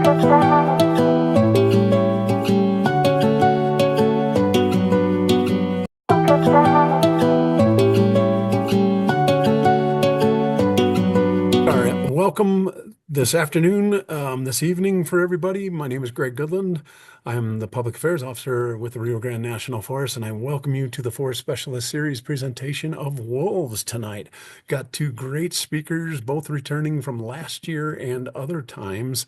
All right, welcome this afternoon, this evening for everybody. My name is Greg Goodland. I'm the Public Affairs Officer with the Rio Grande National Forest, and I welcome you to the Forest Specialist Series presentation of wolves tonight. Got two great speakers, both returning from last year and other times,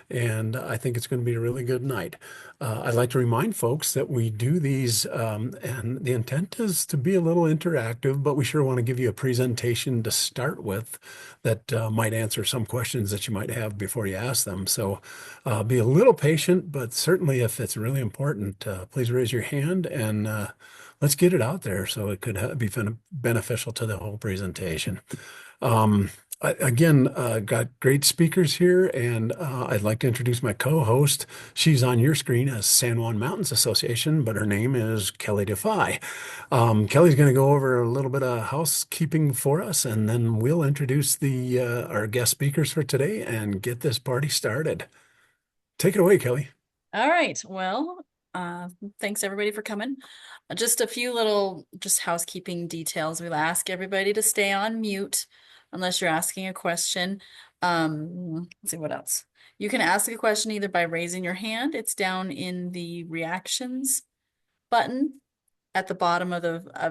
and I think it's going to be a really good night. I'd like to remind folks that we do these, and the intent is to be a little interactive, but we sure want to give you a presentation to start with that might answer some questions that you might have before you ask them. So be a little patient, but certainly if it's really important, please raise your hand and let's get it out there so it could be beneficial to the whole presentation. Again, got great speakers here, and I'd like to introduce my co-host. She's on your screen as San Juan Mountains Association, but her name is Kelly Defy. Kelly's going to go over a little bit of housekeeping for us, and then we'll introduce our guest speakers for today and get this party started. Take it away, Kelly. All right. Well, thanks everybody for coming. Just a few little housekeeping details. We'll ask everybody to stay on mute unless you're asking a question. Let's see what else. You can ask a question either by raising your hand. It's down in the reactions button at the bottom of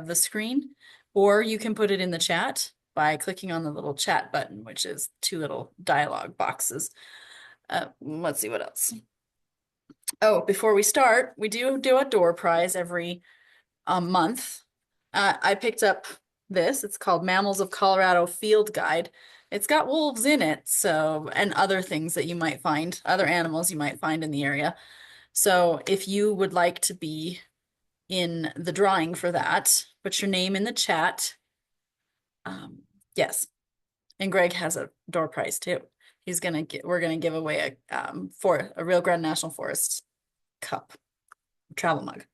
the screen, or you can put it in the chat by clicking on the little chat button, which is two little dialogue boxes. Let's see what else. Oh, before we start, we do a door prize every month. I picked up this. It's called Mammals of Colorado Field Guide. It's got wolves in it, and other things that you might find, other animals you might find in the area. So if you would like to be in the drawing for that, put your name in the chat. Yes. And Greg has a door prize too. We're gonna give away a Rio Grande National Forest cup, travel mug.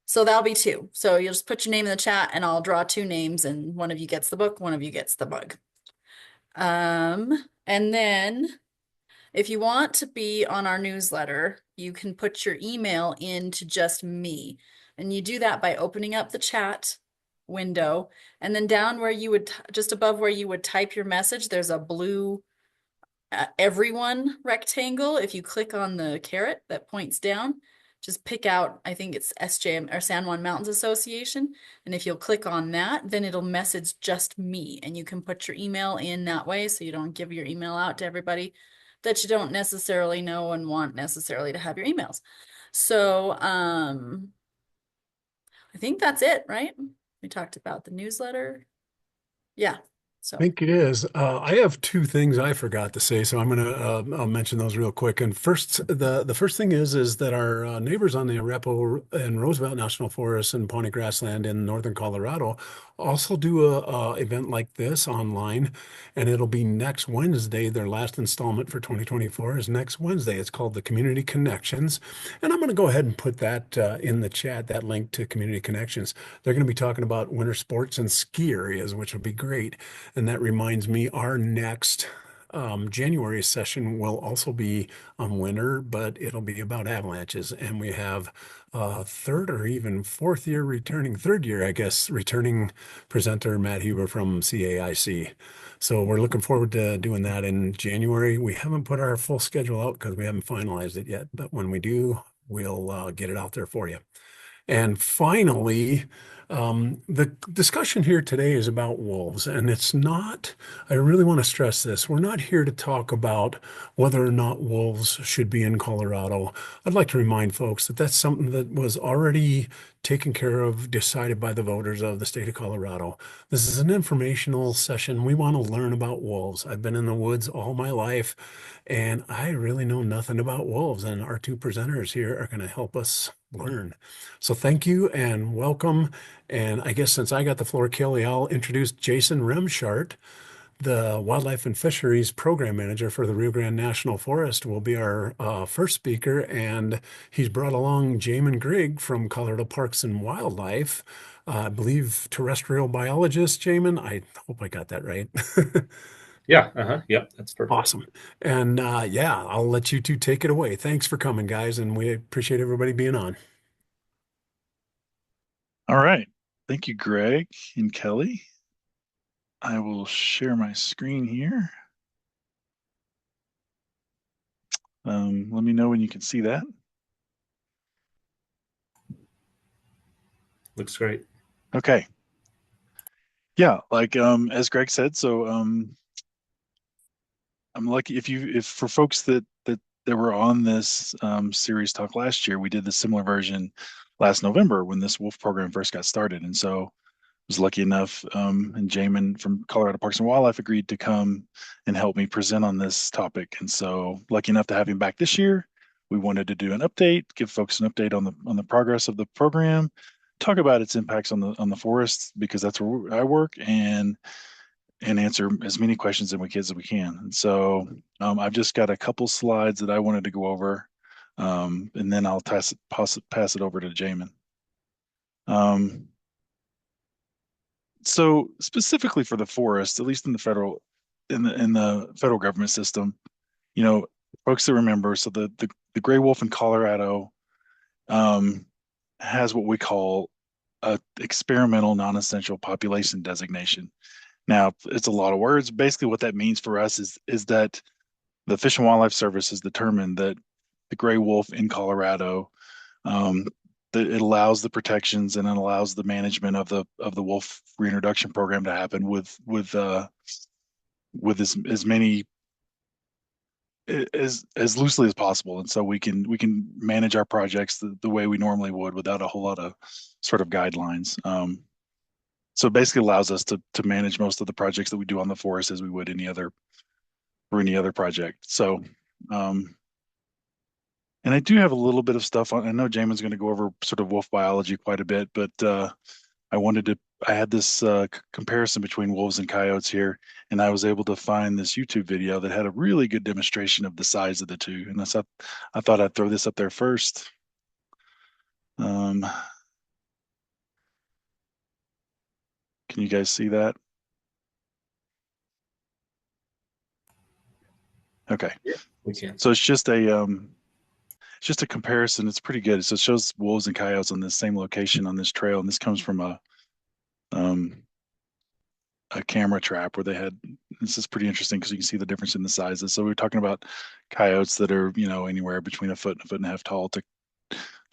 So that'll be two. So you'll just put your name in the chat and I'll draw two names and one of you gets the book, one of you gets the mug. And then if you want to be on our newsletter, you can put your email into just me. And you do that by opening up the chat window. And then down where you would, just above where you would type your message, there's a blue everyone rectangle. If you click on the caret that points down, just pick out, I think it's SJM or San Juan Mountains Association. And if you'll click on that, then it'll message just me. And you can put your email in that way so you don't give your email out to everybody that you don't necessarily know and want necessarily to have your emails. So I think that's it, right? We talked about the newsletter. Yeah. So I think it is. I have two things I forgot to say, so I'm going to I'll mention those real quick. And first, the first thing is that our neighbors on the Arapahoe and Roosevelt National Forest and Pawnee Grassland in northern Colorado also do a event like this online, and it'll be next Wednesday. Their last installment for 2024 is next Wednesday. It's called the Community Connections, and I'm going to go ahead and put that in the chat, that link to Community Connections. They're going to be talking about winter sports and ski areas, which would be great. And that reminds me, our next January session will also be on winter, but it'll be about avalanches. And we have third or even third year, I guess, returning presenter Matt Huber from CAIC. So we're looking forward to doing that in January. We haven't put our full schedule out because we haven't finalized it yet, but when we do, we'll get it out there for you. And finally, the discussion here today is about wolves, and I really want to stress this. We're not here to talk about whether or not wolves should be in Colorado. I'd like to remind folks that that's something that was already taken care of, decided by the voters of the state of Colorado. This is an informational session. We want to learn about wolves. I've been in the woods all my life, and I really know nothing about wolves, and our two presenters here are going to help us learn. So thank you and welcome. And I guess since I got the floor, Kelly, I'll introduce Jason Remshardt, the Wildlife and Fisheries Program Manager for the Rio Grande National Forest, will be our first speaker. And he's brought along Jamin Grigg from Colorado Parks and Wildlife, I believe terrestrial biologist, Jamin. I hope I got that right. Yeah. Yep. That's perfect. Awesome. And yeah, I'll let you two take it away. Thanks for coming, guys, and we appreciate everybody being on. All right. Thank you, Greg and Kelly. I will share my screen here. Let me know when you can see that. Looks great. Okay. Yeah, like as Greg said, so I'm lucky if for folks that were on this series talk last year, we did the similar version last November when this wolf program first got started. And so was lucky enough, and Jamin from Colorado Parks and Wildlife agreed to come and help me present on this topic. And so, lucky enough to have him back this year. We wanted to do an update, give folks an update on the progress of the program, talk about its impacts on the forests because that's where I work, and answer as many questions as we can. And so, I've just got a couple slides that I wanted to go over, and then I'll pass it over to Jamin. Um, so specifically for the forest, at least in the federal government system, you know, folks that remember, so the gray wolf in Colorado um, has what we call a experimental non-essential population designation. Now, it's a lot of words. Basically, what that means for us is that the Fish and Wildlife Service has determined that the gray wolf in Colorado um, it allows the protections and it allows the management of the wolf reintroduction program to happen with as many as loosely as possible, and so we can manage our projects the way we normally would without a whole lot of sort of guidelines. So it basically allows us to manage most of the projects that we do on the forest as we would any other project. So and I do have a little bit of stuff on. I know Jamin's going to go over sort of wolf biology quite a bit, but I wanted to. I had this comparison between wolves and coyotes here, and I was able to find this YouTube video that had a really good demonstration of the size of the two. And I thought I'd throw this up there first. Um, can you guys see that? Okay, Yeah, we can. so it's just a comparison. It's pretty good. So it shows wolves and coyotes on the same location on this trail, and this comes from um, a camera trap where they had. This is pretty interesting because you can see the difference in the sizes. So we were talking about coyotes that are anywhere between a foot and a half tall to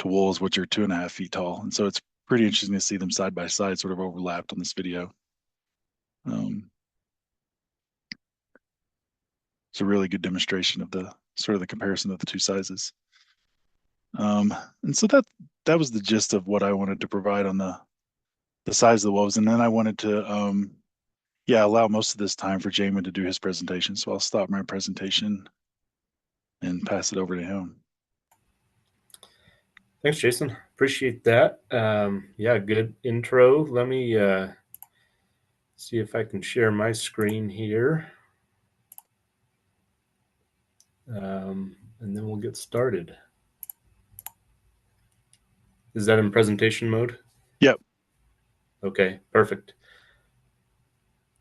wolves which are 2.5 feet tall, and so it's pretty interesting to see them side by side, sort of overlapped on this video. Um, it's a really good demonstration of the sort of the comparison of the two sizes. And so that was the gist of what I wanted to provide on the size of the wolves, and then I wanted to yeah, allow most of this time for Jamin to do his presentation. So I'll stop my presentation and pass it over to him. Thanks, Jason. Appreciate that. Yeah, good intro. Let me see if I can share my screen here. And then we'll get started. Is that in presentation mode? Yep. Okay, perfect.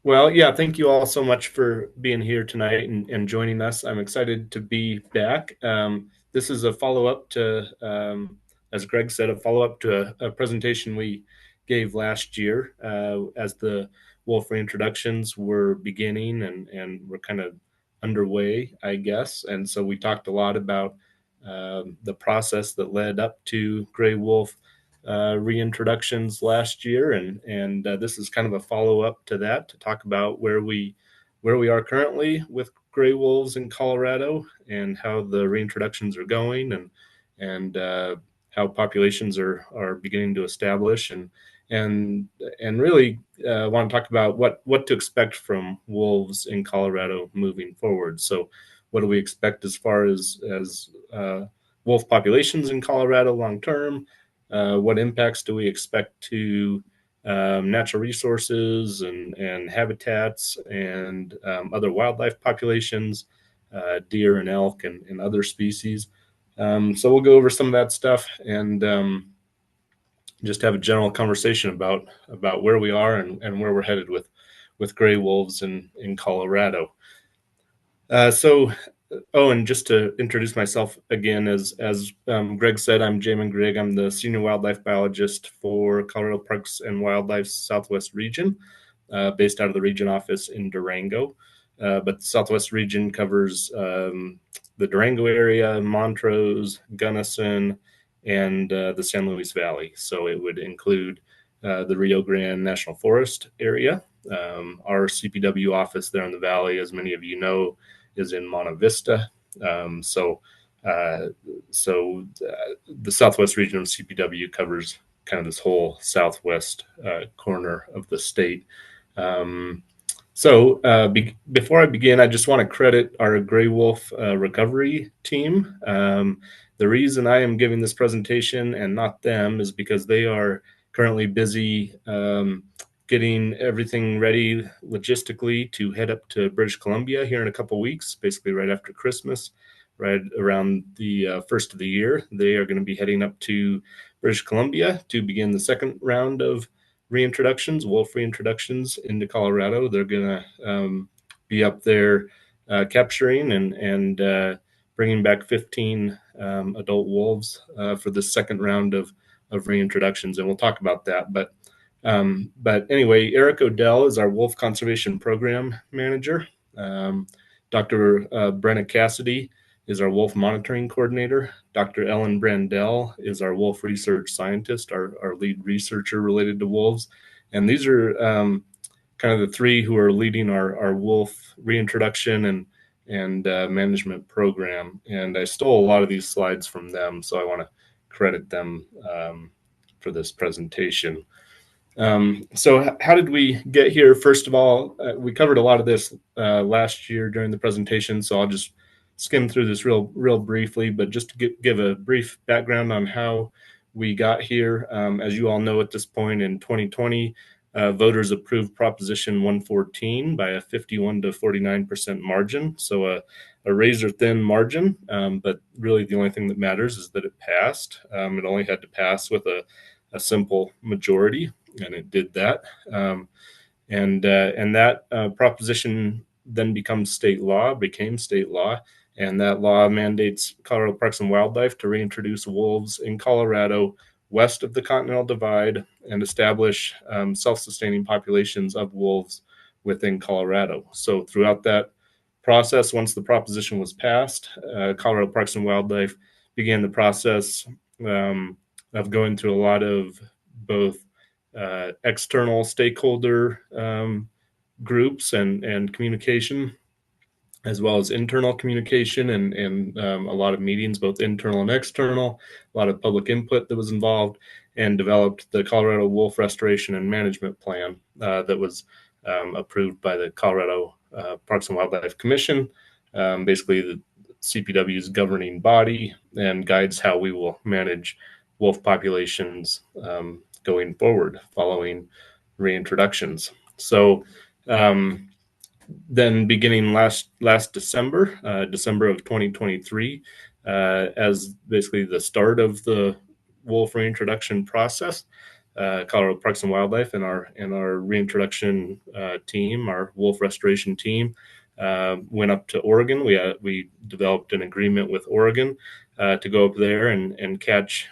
Well, yeah, thank you all so much for being here tonight and joining us. I'm excited to be back. This is a follow up to, as Greg said, a follow up to a presentation we gave last year as the wolf reintroductions were beginning and were kind of underway, I guess. And so we talked a lot about the process that led up to gray wolf reintroductions last year, and this is kind of a follow up to that to talk about where we are currently with gray wolves in Colorado and how the reintroductions are going and how populations are beginning to establish and and really want to talk about what to expect from wolves in Colorado moving forward. So, what do we expect as far as wolf populations in Colorado long term? What impacts do we expect to natural resources and habitats and other wildlife populations, deer and elk and other species? So we'll go over some of that stuff and just have a general conversation about where we are and where we're headed with gray wolves in Colorado. So, oh, and just to introduce myself again, as Greg said, I'm Jamin Grigg. I'm the senior wildlife biologist for Colorado Parks and Wildlife's Southwest region, based out of the region office in Durango. But the Southwest region covers the Durango area, Montrose, Gunnison, and the San Luis Valley. So it would include the Rio Grande National Forest area. Our CPW office there in the valley, as many of you know, is in Monte Vista. Um, so, uh, so the Southwest region of CPW covers kind of this whole southwest corner of the state. Um, Before I begin, I just want to credit our Gray Wolf recovery team. The reason I am giving this presentation and not them is because they are currently busy getting everything ready logistically to head up to British Columbia here in a couple weeks, basically right after Christmas, right around the first of the year. They are going to be heading up to British Columbia to begin the second round of reintroductions, wolf reintroductions into Colorado. They're going to be up there capturing and bringing back 15 adult wolves for the second round of reintroductions, and we'll talk about that. But anyway, Eric Odell is our Wolf Conservation Program Manager. Dr. Brenna Cassidy is our Wolf Monitoring Coordinator. Dr. Ellen Brandell is our Wolf Research Scientist, our lead researcher related to wolves. And these are kind of the three who are leading our wolf reintroduction and management program. And I stole a lot of these slides from them, so I want to credit them for this presentation. So how did we get here? First of all, we covered a lot of this last year during the presentation, so I'll just skim through this real briefly, but just to give a brief background on how we got here. As you all know, at this point in 2020, voters approved Proposition 114 by a 51 to 49% margin, so a razor thin margin, but really the only thing that matters is that it passed. It only had to pass with a simple majority, and it did that. And that proposition then became state law, and that law mandates Colorado Parks and Wildlife to reintroduce wolves in Colorado west of the Continental Divide and establish self-sustaining populations of wolves within Colorado. So throughout that process, once the proposition was passed, Colorado Parks and Wildlife began the process of going through a lot of both external stakeholder groups and communication, as well as internal communication and a lot of meetings, both internal and external, a lot of public input that was involved, and developed the Colorado Wolf Restoration and Management Plan that was approved by the Colorado Parks and Wildlife Commission, basically the CPW's governing body, and guides how we will manage wolf populations going forward following reintroductions. So then beginning last December, December of 2023, as basically the start of the wolf reintroduction process, Colorado Parks and Wildlife and our reintroduction team, our wolf restoration team, went up to Oregon. We developed an agreement with Oregon to go up there and catch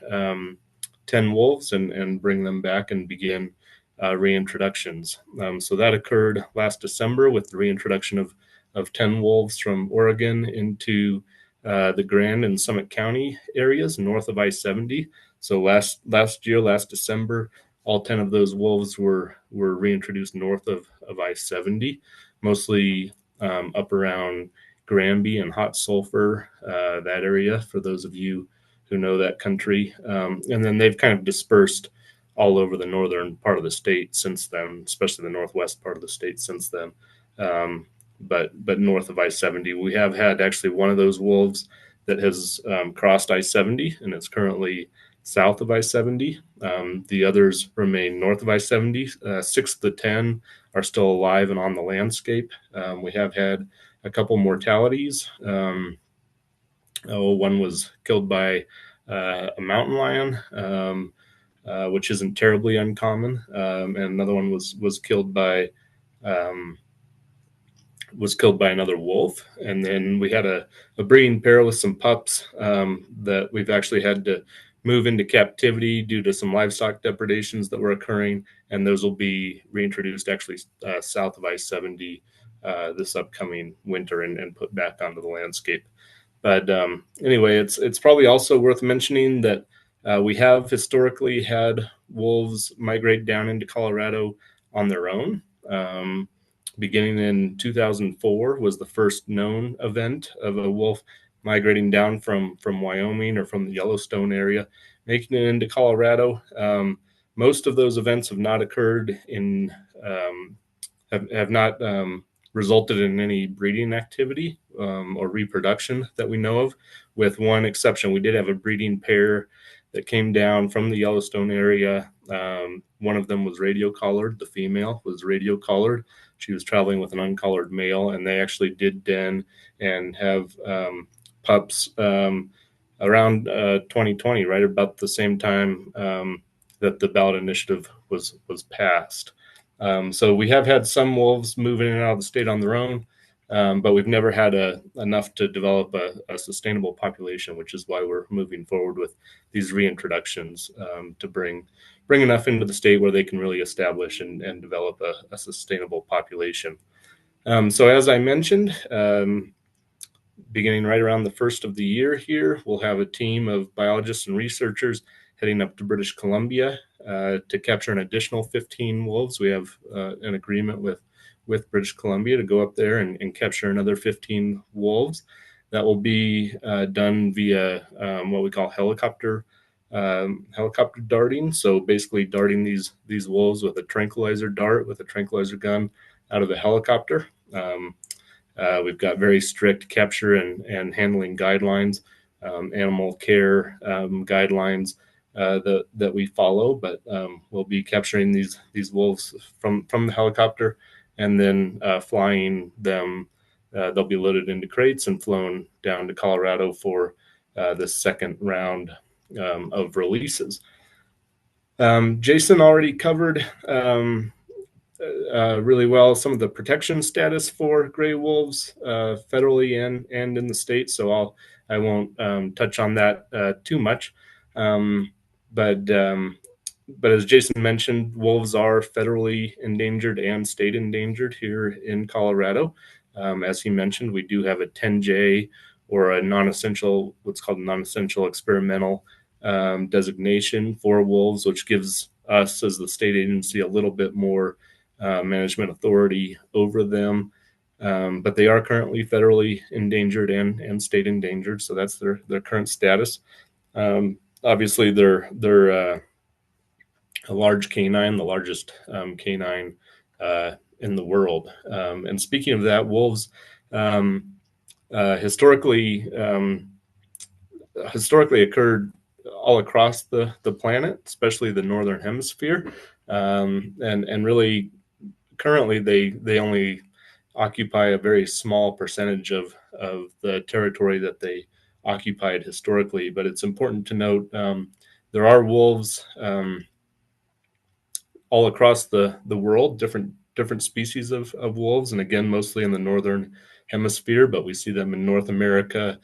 10 wolves and bring them back and begin reintroductions. So that occurred last December with the reintroduction of 10 wolves from Oregon into the Grand and Summit County areas north of I-70. So last December, all 10 of those wolves were reintroduced north of I-70, mostly up around Granby and Hot Sulphur, that area, for those of you who know that country. And then they've kind of dispersed all over the northern part of the state since then, especially the northwest part of the state since then. But north of I-70, we have had actually one of those wolves that has crossed I-70, and it's currently south of I-70. The others remain north of I-70. 6 of the 10 are still alive and on the landscape. We have had a couple mortalities. One was killed by a mountain lion, which isn't terribly uncommon, and another one was killed by was killed by another wolf. And then we had a breeding pair with some pups that we've actually had to move into captivity due to some livestock depredations that were occurring. And those will be reintroduced actually south of I-70 this upcoming winter and put back onto the landscape. But anyway, it's probably also worth mentioning that we have historically had wolves migrate down into Colorado on their own. Beginning in 2004 was the first known event of a wolf migrating down from Wyoming or from the Yellowstone area, making it into Colorado. Most of those events have not occurred in have not resulted in any breeding activity or reproduction that we know of, with one exception. We did have a breeding pair that came down from the Yellowstone area. One of them was radio collared. The female was radio collared. She was traveling with an uncollared male, and they actually did den and have pups around 2020, right about the same time that the ballot initiative was passed. So we have had some wolves move in and out of the state on their own, but we've never had enough to develop a sustainable population, which is why we're moving forward with these reintroductions to bring enough into the state where they can really establish and develop a sustainable population. So as I mentioned, beginning right around the first of the year here, we'll have a team of biologists and researchers heading up to British Columbia to capture an additional 15 wolves. We have an agreement with British Columbia to go up there and capture another 15 wolves. That will be done via what we call helicopter darting. So basically darting these wolves with a tranquilizer dart, with a tranquilizer gun out of a helicopter. We've got very strict capture and handling guidelines, animal care guidelines that we follow, but we'll be capturing these wolves from the helicopter and then flying them. They'll be loaded into crates and flown down to Colorado for the second round of releases. Jason already covered really well some of the protection status for gray wolves federally and in the state, so I won't touch on that too much. But as Jason mentioned, wolves are federally endangered and state endangered here in Colorado. As he mentioned, we do have a 10J or a non-essential, what's called a non-essential experimental designation for wolves, which gives us as the state agency a little bit more management authority over them. But they are currently federally endangered and state endangered, so that's their current status. Obviously, they're a large canine, the largest canine in the world. And speaking of that, wolves historically occurred all across the planet, especially the northern hemisphere, and really currently they only occupy a very small percentage of the territory that they occupied historically. But it's important to note there are wolves all across the world, different species of wolves, and again, mostly in the northern hemisphere, but we see them in North America,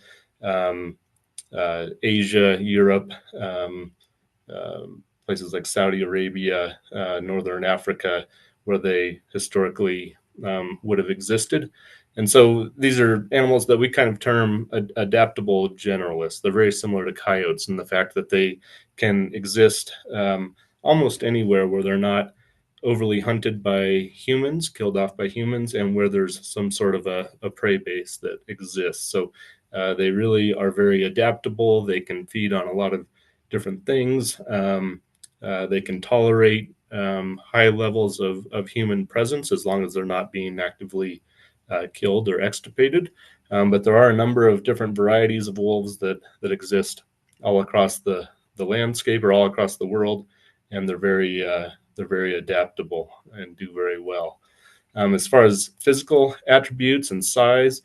Asia, Europe, places like Saudi Arabia, Northern Africa, where they historically would have existed. And so these are animals that we kind of term adaptable generalists. They're very similar to coyotes in the fact that they can exist almost anywhere where they're not overly hunted by humans, killed off by humans, and where there's some sort of a prey base that exists. So they really are very adaptable. They can feed on a lot of different things. They can tolerate high levels of human presence as long as they're not being actively killed or extirpated. But there are a number of different varieties of wolves that exist all across the landscape or all across the world, and they're very adaptable and do very well. As far as physical attributes and size,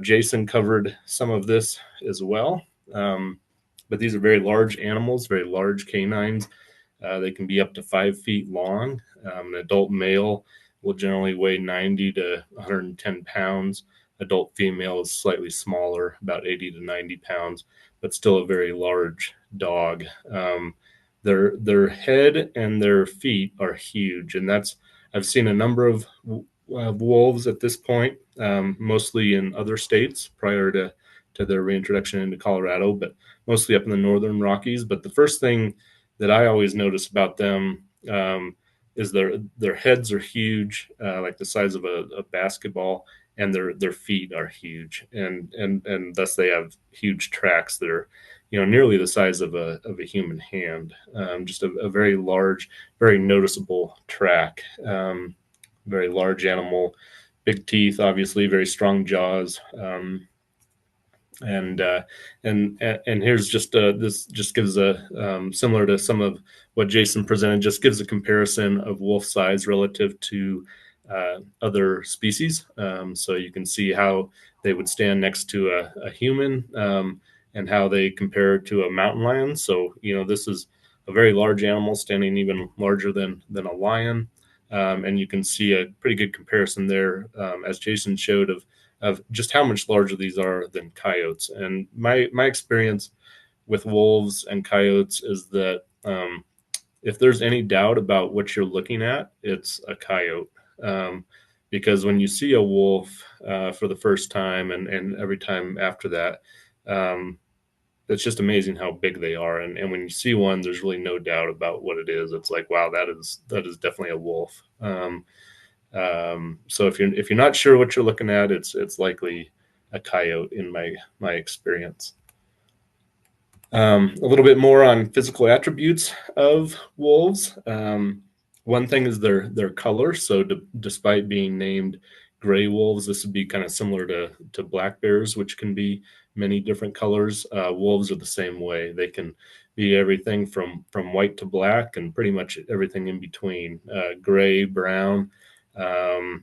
Jason covered some of this as well. But these are very large animals, very large canines. They can be up to 5 feet long. An adult male will generally weigh 90 to 110 pounds. Adult female is slightly smaller, about 80 to 90 pounds, but still a very large dog. Their head and their feet are huge, and that's I've seen a number of wolves at this point, mostly in other states prior to their reintroduction into Colorado, but mostly up in the northern Rockies. But the first thing that I always notice about them is their heads are huge, like the size of a basketball, and their feet are huge, and thus they have huge tracks that are, nearly the size of a human hand. Just a very large, very noticeable track. Very large animal, big teeth, obviously, very strong jaws. And here's just this just gives a similar to some of what Jason presented, just gives a comparison of wolf size relative to other species. So you can see how they would stand next to a human, and how they compare to a mountain lion. So this is a very large animal, standing even larger than a lion. And you can see a pretty good comparison there, as Jason showed, of just how much larger these are than coyotes. And my experience with wolves and coyotes is that if there's any doubt about what you're looking at, it's a coyote. Because when you see a wolf for the first time, and every time after that, it's just amazing how big they are. And when you see one, there's really no doubt about what it is. It's like, wow, that is definitely a wolf. So if you're not sure what you're looking at, it's likely a coyote in my experience. A little bit more on physical attributes of wolves. One thing is their color. So despite being named gray wolves, this would be kind of similar to black bears, which can be many different colors. Wolves are the same way. They can be everything from white to black, and pretty much everything in between, gray, brown.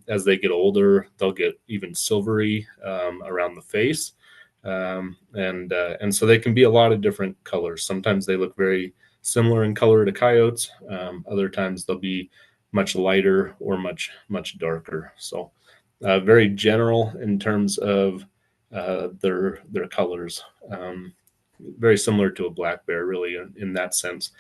As they get older, they'll get even silvery around the face. And so they can be a lot of different colors. Sometimes they look very similar in color to coyotes. Other times they'll be much lighter or much darker. So very general in terms of their colors. Very similar to a black bear, really, in that sense.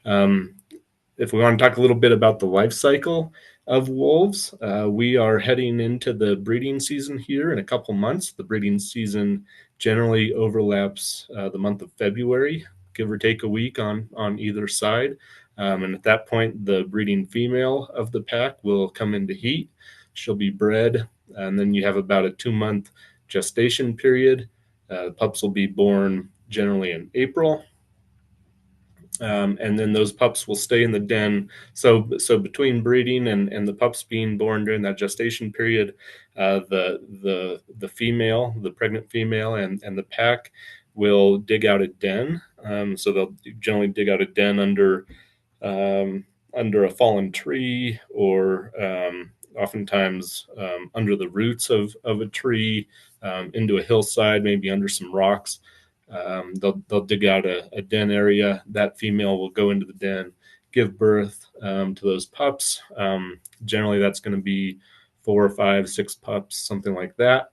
If we want to talk a little bit about the life cycle of wolves, we are heading into the breeding season here in a couple months. The breeding season generally overlaps the month of February, give or take a week on either side. And at that point, the breeding female of the pack will come into heat. She'll be bred, and then you have about a 2-month gestation period. Pups will be born generally in April. And then those pups will stay in the den. So between breeding and the pups being born during that gestation period, the female, the pregnant female, and the pack will dig out a den. So they'll generally dig out a den under a fallen tree, or oftentimes under the roots of a tree, into a hillside, maybe under some rocks. They'll dig out a den area. That female will go into the den, give birth to those pups. Generally, that's going to be 4 or 5, 6 pups, something like that.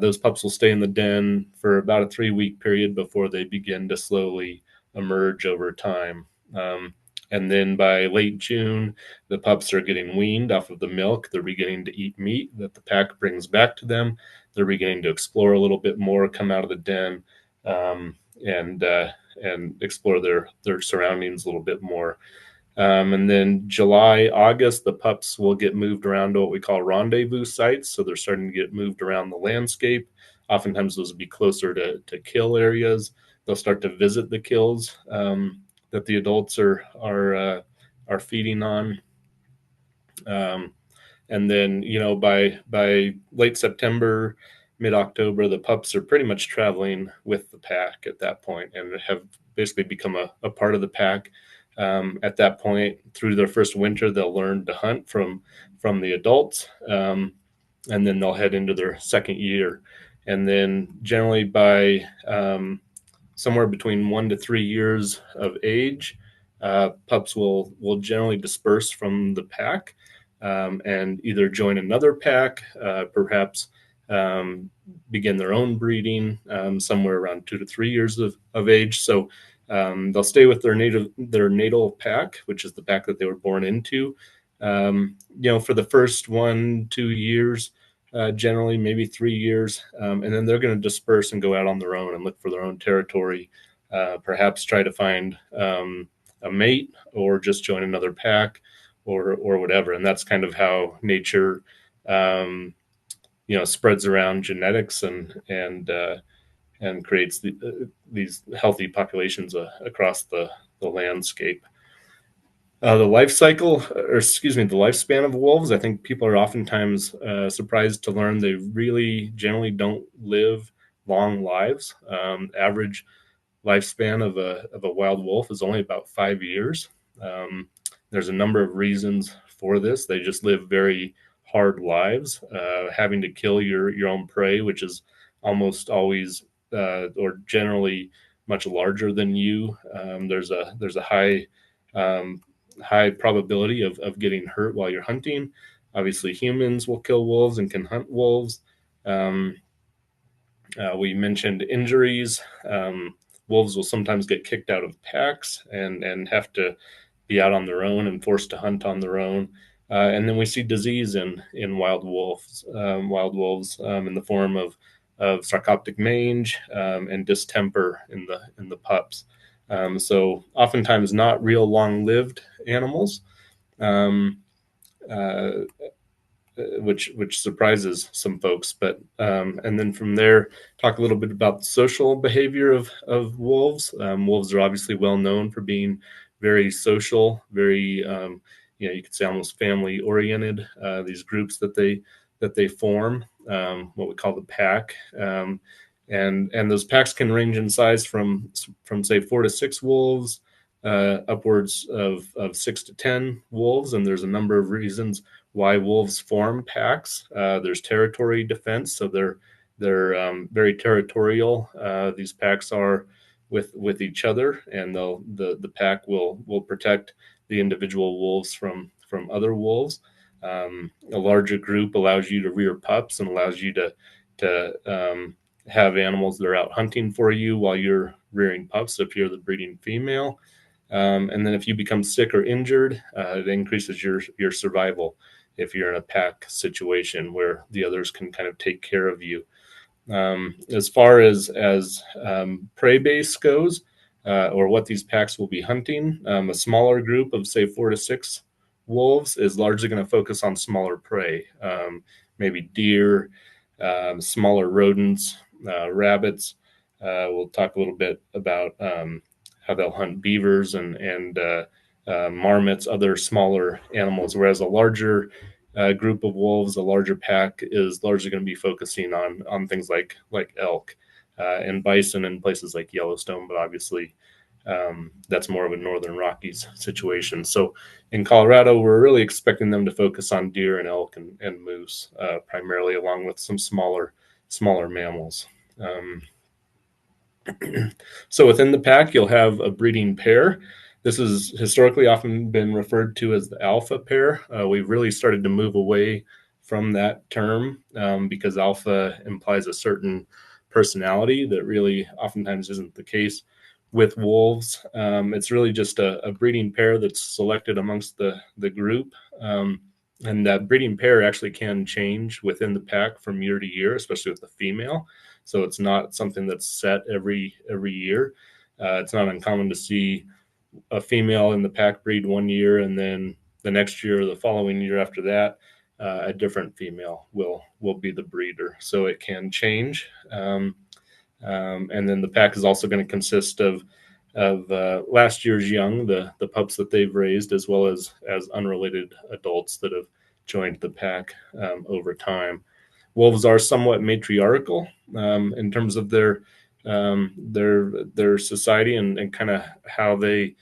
Those pups will stay in the den for about a 3-week period before they begin to slowly emerge over time. And then by late June, the pups are getting weaned off of the milk. They're beginning to eat meat that the pack brings back to them. They're beginning to explore a little bit more, come out of the den, and explore their surroundings a little bit more. And then July, August, the pups will get moved around to what we call rendezvous sites. So they're starting to get moved around the landscape. Oftentimes those will be closer to kill areas. They'll start to visit the kills that the adults are feeding on. And then, by late September, mid-October, the pups are pretty much traveling with the pack at that point, and have basically become a part of the pack. At that point, through their first winter, they'll learn to hunt from the adults, and then they'll head into their second year. And then generally by somewhere between 1 to 3 years of age, pups will generally disperse from the pack. and either join another pack, perhaps begin their own breeding somewhere around 2 to 3 years of age. So they'll stay with their natal pack, which is the pack that they were born into, for the first 1, 2 years, generally maybe 3 years, and then they're going to disperse and go out on their own and look for their own territory, perhaps try to find a mate or just join another pack or whatever. And that's kind of how nature spreads around genetics and creates these healthy populations across the landscape. The life cycle, or excuse me, the lifespan of wolves, I think people are oftentimes surprised to learn they really generally don't live long lives. Average lifespan of a wild wolf is only about 5 years. There's a number of reasons for this. They just live very hard lives, having to kill your own prey, which is almost always or generally much larger than you. There's a high probability of getting hurt while you're hunting. Obviously, humans will kill wolves and can hunt wolves. We mentioned injuries. Wolves will sometimes get kicked out of packs and have to be out on their own and forced to hunt on their own. And then we see disease in wild wolves in the form of sarcoptic mange and distemper in the pups. So oftentimes not real long-lived animals, um, uh, which surprises some folks. But and then from there, talk a little bit about the social behavior of wolves. Wolves are obviously well known for being very social, very you could say almost family oriented. These groups that they form, what we call the pack. And those packs can range in size from say 4 to 6 wolves, upwards of 6 to 10 wolves, and there's a number of reasons why wolves form packs. There's territory defense, so they're very territorial. These packs are with each other, and the pack will protect the individual wolves from other wolves. A larger group allows you to rear pups and allows you to have animals that are out hunting for you while you're rearing pups if you're the breeding female. And then if you become sick or injured, it increases your survival if you're in a pack situation where the others can kind of take care of you. As far as prey base goes, or what these packs will be hunting, a smaller group of say 4 to 6 wolves is largely going to focus on smaller prey, maybe deer, smaller rodents, rabbits. We'll talk a little bit about how they'll hunt beavers and marmots, other smaller animals, whereas a larger group of wolves, a larger pack, is largely going to be focusing on things like elk and bison in places like Yellowstone, but obviously that's more of a Northern Rockies situation. So in Colorado, we're really expecting them to focus on deer and elk and moose primarily, along with some smaller mammals. So within the pack, you'll have a breeding pair. This has historically often been referred to as the alpha pair. We've really started to move away from that term because alpha implies a certain personality that really oftentimes isn't the case with wolves. It's really just a breeding pair that's selected amongst the group. And that breeding pair actually can change within the pack from year to year, especially with the female. So it's not something that's set every year. It's not uncommon to see a female in the pack breed 1 year, and then the next year, or the following year after that, a different female will be the breeder. So it can change. And then the pack is also going to consist of last year's young, the pups that they've raised, as well as unrelated adults that have joined the pack over time. Wolves are somewhat matriarchal in terms of their society and kind of how they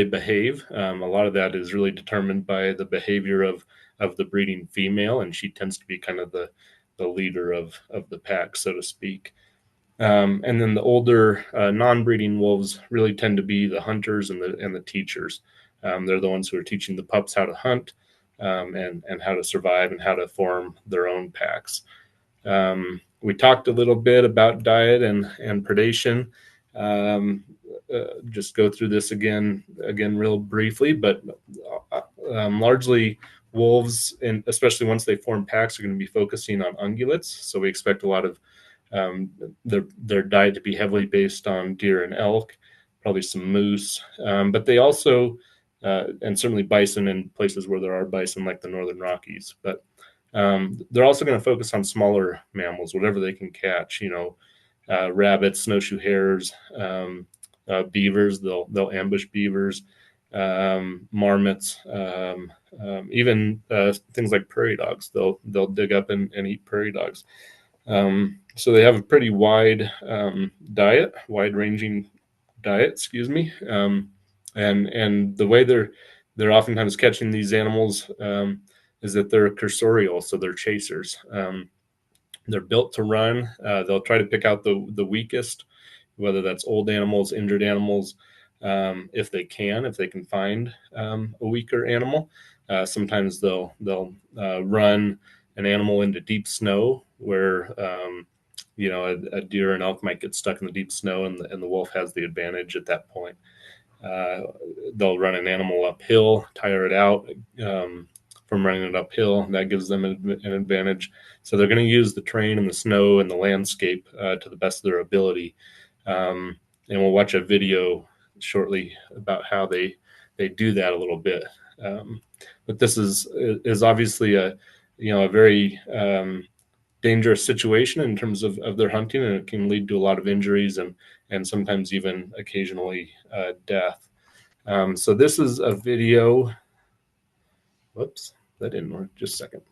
behave. A lot of that is really determined by the behavior of the breeding female, and she tends to be kind of the leader of the pack, so to speak. And then the older non-breeding wolves really tend to be the hunters and the teachers. They're the ones who are teaching the pups how to hunt, and how to survive and how to form their own packs. We talked a little bit about diet and predation. Just go through this again real briefly, but largely wolves, and especially once they form packs, are going to be focusing on ungulates. So we expect a lot of their diet to be heavily based on deer and elk, probably some moose, but they also and certainly bison in places where there are bison, like the Northern Rockies. But they're also going to focus on smaller mammals, whatever they can catch. Rabbits, snowshoe hares, beavers. They'll ambush beavers, marmots, even things like prairie dogs. They'll dig up and eat prairie dogs. So they have a pretty wide wide-ranging diet. Excuse me. And the way they're oftentimes catching these animals is that they're cursorial, so they're chasers. They're built to run. They'll try to pick out the weakest, whether that's old animals, injured animals, if they can find a weaker animal. Sometimes they'll run an animal into deep snow where a deer and elk might get stuck in the deep snow, and the wolf has the advantage at that point. They'll run an animal uphill, tire it out from running it uphill. That gives them an advantage. So they're going to use the terrain and the snow and the landscape to the best of their ability. And we'll watch a video shortly about how they do that a little bit. But this is obviously a very dangerous situation in terms of their hunting, and it can lead to a lot of injuries and sometimes even occasionally death. So this is a video. Whoops, that didn't work. Just a second.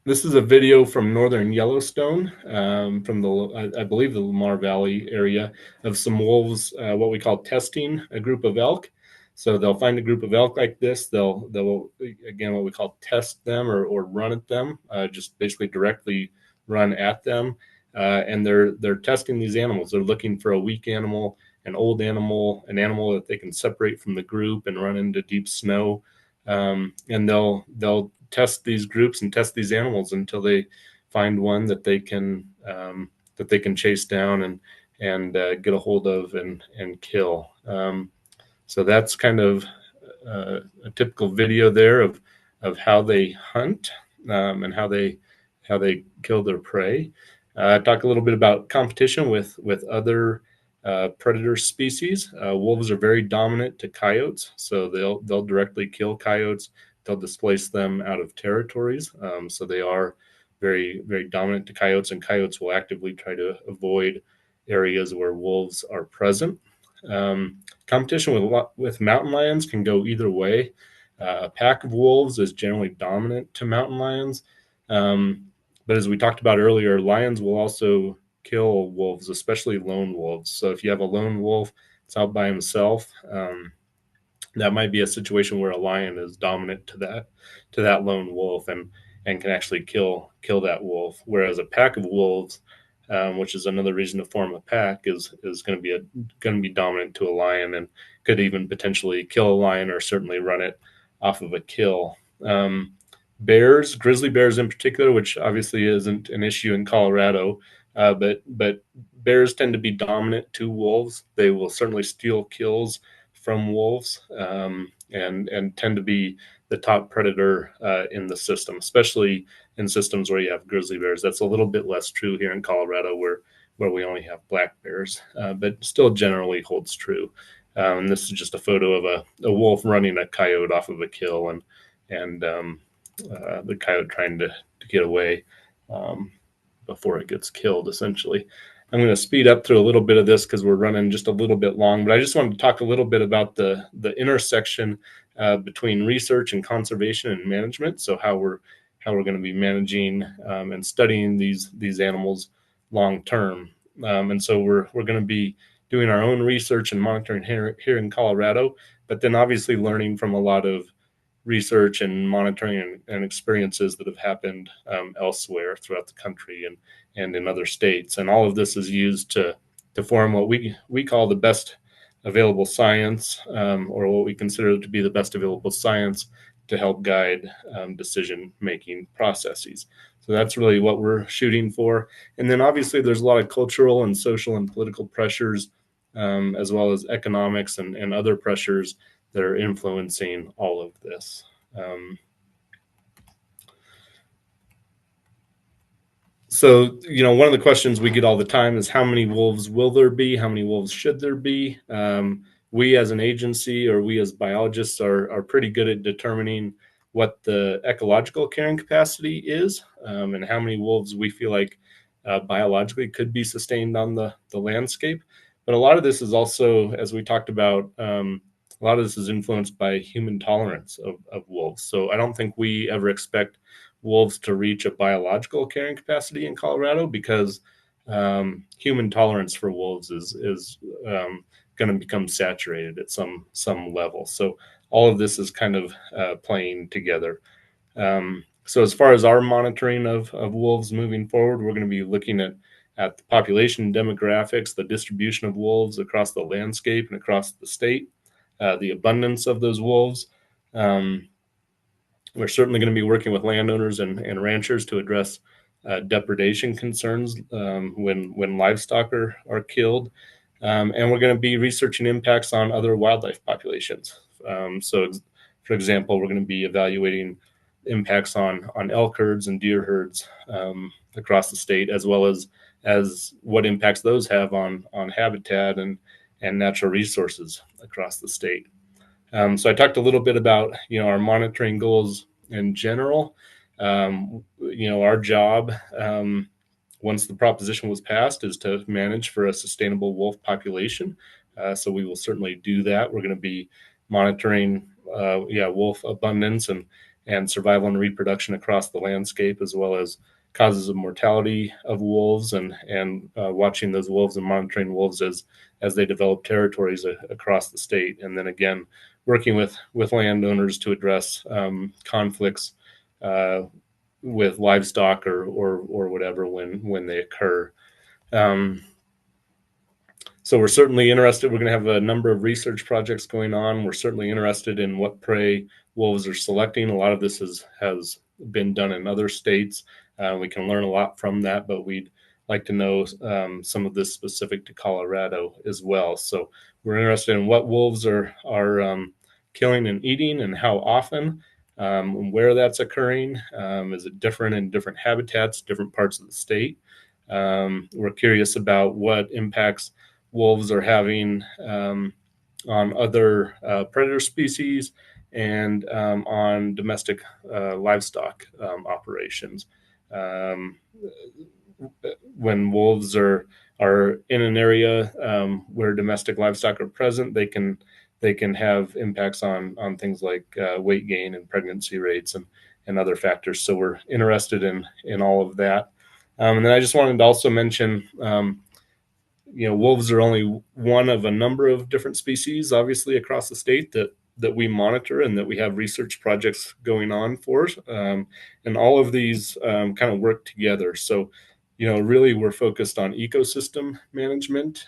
This is a video from northern Yellowstone, from I believe the Lamar Valley area, of some wolves, what we call testing a group of elk. So they'll find a group of elk like this. They'll again, what we call test them or run at them, just basically directly run at them. And they're testing these animals. They're looking for a weak animal, an old animal, an animal that they can separate from the group and run into deep snow. And they'll test these groups and test these animals until they find one that they can chase down and get a hold of and kill. So that's kind of a typical video there of how they hunt and how they kill their prey. Talk a little bit about competition with other predator species. Wolves are very dominant to coyotes, so they'll directly kill coyotes. They'll displace them out of territories. So they are very, very dominant to coyotes, and coyotes will actively try to avoid areas where wolves are present. Competition with mountain lions can go either way. A pack of wolves is generally dominant to mountain lions. But as we talked about earlier, lions will also kill wolves, especially lone wolves. So if you have a lone wolf that's out by himself, that might be a situation where a lion is dominant to that lone wolf and can actually kill that wolf. Whereas a pack of wolves, which is another reason to form a pack, is going to be dominant to a lion and could even potentially kill a lion or certainly run it off of a kill. Bears, grizzly bears in particular, which obviously isn't an issue in Colorado, but bears tend to be dominant to wolves. They will certainly steal kills from wolves and tend to be the top predator in the system, especially in systems where you have grizzly bears. That's a little bit less true here in Colorado where we only have black bears, but still generally holds true. And this is just a photo of a wolf running a coyote off of a kill and the coyote trying to get away before it gets killed, essentially. I'm going to speed up through a little bit of this because we're running just a little bit long, but I just wanted to talk a little bit about the intersection between research and conservation and management. So how we're going to be managing and studying these animals long term. And so we're going to be doing our own research and monitoring here in Colorado, but then obviously learning from a lot of research and monitoring and experiences that have happened elsewhere throughout the country and in other states. And all of this is used to form what we call the best available science, or what we consider to be the best available science to help guide decision-making processes. So that's really what we're shooting for. And then obviously there's a lot of cultural and social and political pressures, as well as economics and other pressures that are influencing all of this. So, one of the questions we get all the time is how many wolves will there be? How many wolves should there be? We as an agency, or we as biologists, are pretty good at determining what the ecological carrying capacity is, and how many wolves we feel like biologically could be sustained on the landscape. But a lot of this is also, as we talked about, a lot of this is influenced by human tolerance of wolves. So I don't think we ever expect wolves to reach a biological carrying capacity in Colorado, because human tolerance for wolves is going to become saturated at some level. So all of this is kind of playing together. So as far as our monitoring of wolves moving forward, we're going to be looking at the population demographics, the distribution of wolves across the landscape and across the state, the abundance of those wolves. We're certainly going to be working with landowners and ranchers to address depredation concerns when livestock are killed. And we're going to be researching impacts on other wildlife populations. So, for example, we're going to be evaluating impacts on elk herds and deer herds across the state, as well as what impacts those have on habitat and natural resources across the state. So I talked a little bit about our monitoring goals in general. Our job, once the proposition was passed, is to manage for a sustainable wolf population. So we will certainly do that. We're going to be monitoring, wolf abundance and survival and reproduction across the landscape, as well as causes of mortality of wolves, and watching those wolves and monitoring wolves as they develop territories across the state. And then again, working with landowners to address conflicts with livestock or whatever when they occur. So we're certainly interested. We're going to have a number of research projects going on. We're certainly interested in what prey wolves are selecting. A lot of this has been done in other states. We can learn a lot from that, but we'd like to know some of this specific to Colorado as well. So we're interested in what wolves are killing and eating, and how often, and where that's occurring. Is it different in different habitats, different parts of the state? We're curious about what impacts wolves are having on other predator species and on domestic livestock operations. When wolves are in an area where domestic livestock are present, they can have impacts on things like weight gain and pregnancy rates and other factors. So we're interested in all of that. And then I just wanted to also mention, wolves are only one of a number of different species, obviously, across the state that we monitor and that we have research projects going on for. And all of these kind of work together. So, really we're focused on ecosystem management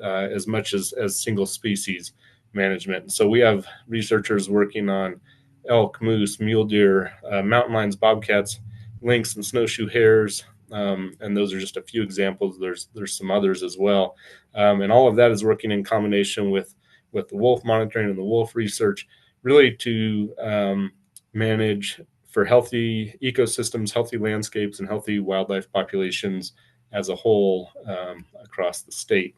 as much as single species management. So we have researchers working on elk, moose, mule deer, mountain lions, bobcats, lynx, and snowshoe hares. And those are just a few examples. There's some others as well. And all of that is working in combination with the wolf monitoring and the wolf research, really to manage for healthy ecosystems, healthy landscapes, and healthy wildlife populations as a whole across the state.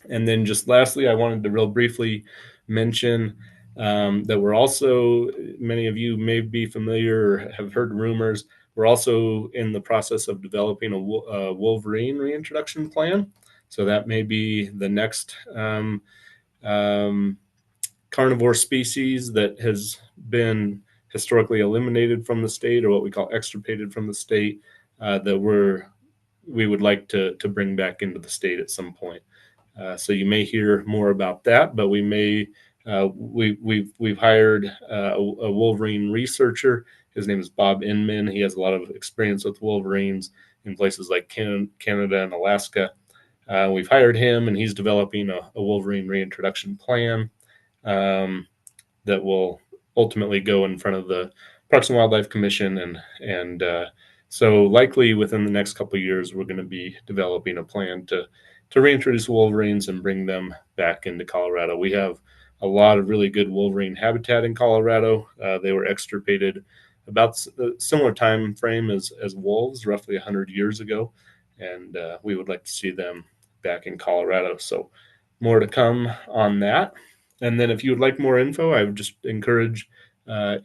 And then just lastly, I wanted to real briefly mention that we're also, many of you may be familiar or have heard rumors, we're also in the process of developing a wolverine reintroduction plan. So that may be the next carnivore species that has been historically eliminated from the state, or what we call extirpated from the state, that we would like to bring back into the state at some point. So you may hear more about that, but we may we've hired a wolverine researcher. His name is Bob Inman. He has a lot of experience with wolverines in places like Canada and Alaska. We've hired him, and he's developing a wolverine reintroduction plan that will ultimately go in front of the Parks and Wildlife Commission, and so likely within the next couple of years, we're going to be developing a plan to reintroduce wolverines and bring them back into Colorado. We have a lot of really good wolverine habitat in Colorado. They were extirpated about a similar time frame as wolves, roughly 100 years ago, and we would like to see them back in Colorado. So more to come on that. And then if you would like more info, I would just encourage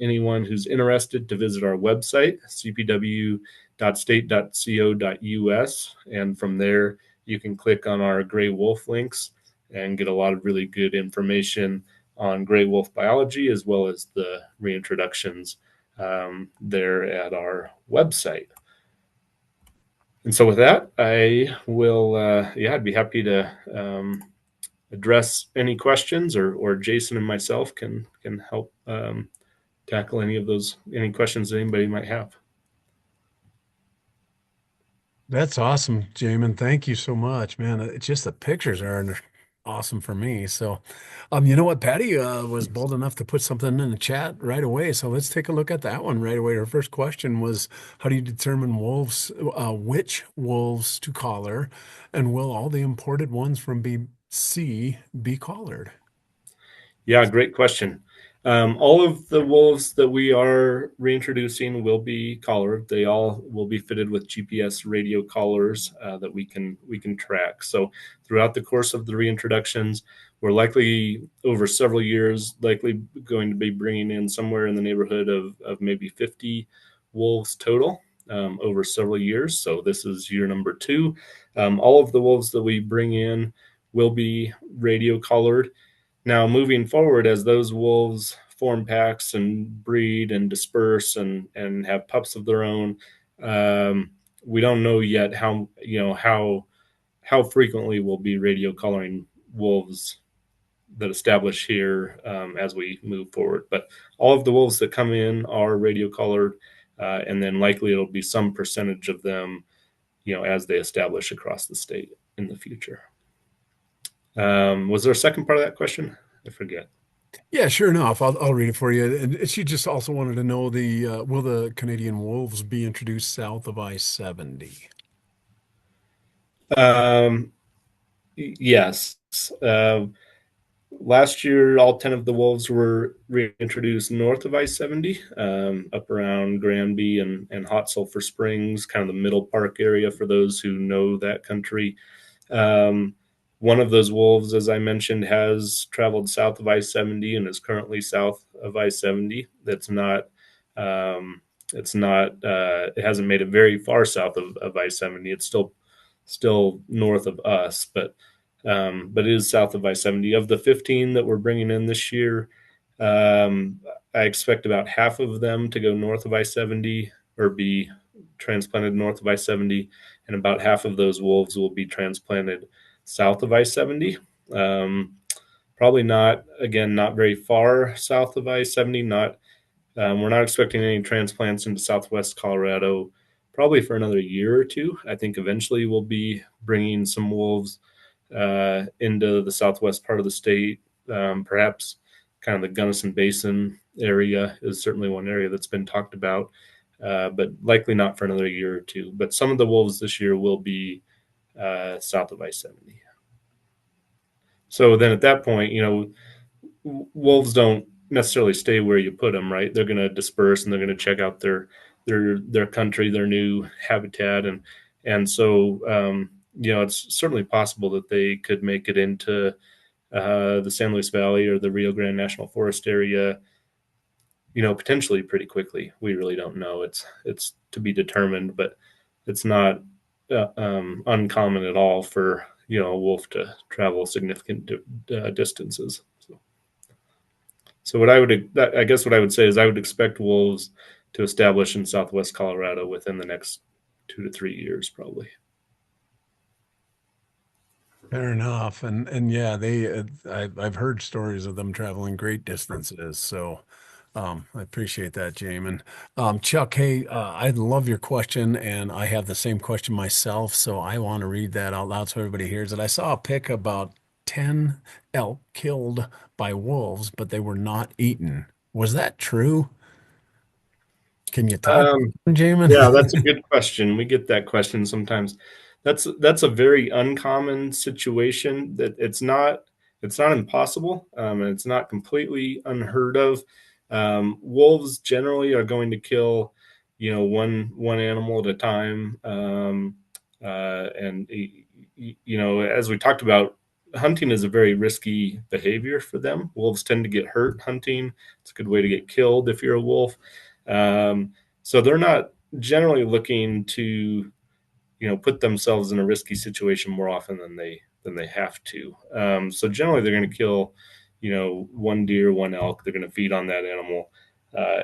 anyone who's interested to visit our website, cpw.state.co.us. And from there, you can click on our gray wolf links and get a lot of really good information on gray wolf biology as well as the reintroductions there at our website. And so with that, I will, I'd be happy to address any questions, or Jason and myself can help tackle any questions that anybody might have. That's awesome, Jamin. Thank you so much, man. It's just the pictures are awesome for me. So, you know what? Patty was bold enough to put something in the chat right away. So let's take a look at that one right away. Her first question was, how do you determine which wolves to collar, and will all the imported ones from BC be collared? Yeah, great question. All of the wolves that we are reintroducing will be collared. They all will be fitted with GPS radio collars that we can track. So throughout the course of the reintroductions, we're likely over several years likely going to be bringing in somewhere in the neighborhood of maybe 50 wolves total over several years. So this is year number 2. All of the wolves that we bring in will be radio collared. Now, moving forward, as those wolves form packs and breed and disperse and have pups of their own, we don't know yet how frequently we'll be radio collaring wolves that establish here as we move forward. But all of the wolves that come in are radio collared, and then likely it'll be some percentage of them, as they establish across the state in the future. Was there a second part of that question? I forget. Yeah, sure enough. I'll read it for you. And she just also wanted to know will the Canadian wolves be introduced south of I-70? Yes. Last year, all 10 of the wolves were reintroduced north of I-70, up around Granby and Hot Sulphur Springs, kind of the middle park area for those who know that country. One of those wolves, as I mentioned, has traveled south of I-70 and is currently south of I-70. It hasn't made it very far south of I-70. It's still north of us, but it is south of I-70. Of the 15 that we're bringing in this year, I expect about half of them to go north of I-70 or be transplanted north of I-70, and about half of those wolves will be transplanted south of I-70. Probably not very far south of I-70. We're not expecting any transplants into Southwest Colorado probably for another year or two. I think eventually we'll be bringing some wolves into the southwest part of the state. Perhaps kind of the Gunnison Basin area is certainly one area that's been talked about, but likely not for another year or two. But some of the wolves this year will be south of I-70. So then at that point, wolves don't necessarily stay where you put them, right? They're going to disperse and they're going to check out their country, their new habitat, and so it's certainly possible that they could make it into the San Luis Valley or the Rio Grande National Forest area, potentially pretty quickly. We really don't know. It's to be determined, but it's not uncommon at all for a wolf to travel significant distances. So I guess what I would say is I would expect wolves to establish in Southwest Colorado within the next 2 to 3 years, probably. Fair enough. And yeah, I've heard stories of them traveling great distances. So I appreciate that, Jamin. Chuck, hey, I love your question, and I have the same question myself, so I want to read that out loud so everybody hears it. I saw a pic about 10 elk killed by wolves, but they were not eaten. Was that true? Can you talk, Um, yeah, that's a Jamin? good question. We get that question sometimes. That's a very uncommon situation. That it's not impossible, and it's not completely unheard of. Wolves generally are going to kill, one animal at a time. And as we talked about, hunting is a very risky behavior for them. Wolves tend to get hurt hunting. It's a good way to get killed if you're a wolf. So they're not generally looking to put themselves in a risky situation more often than they have to. So generally they're going to kill one deer, one elk. They're going to feed on that animal,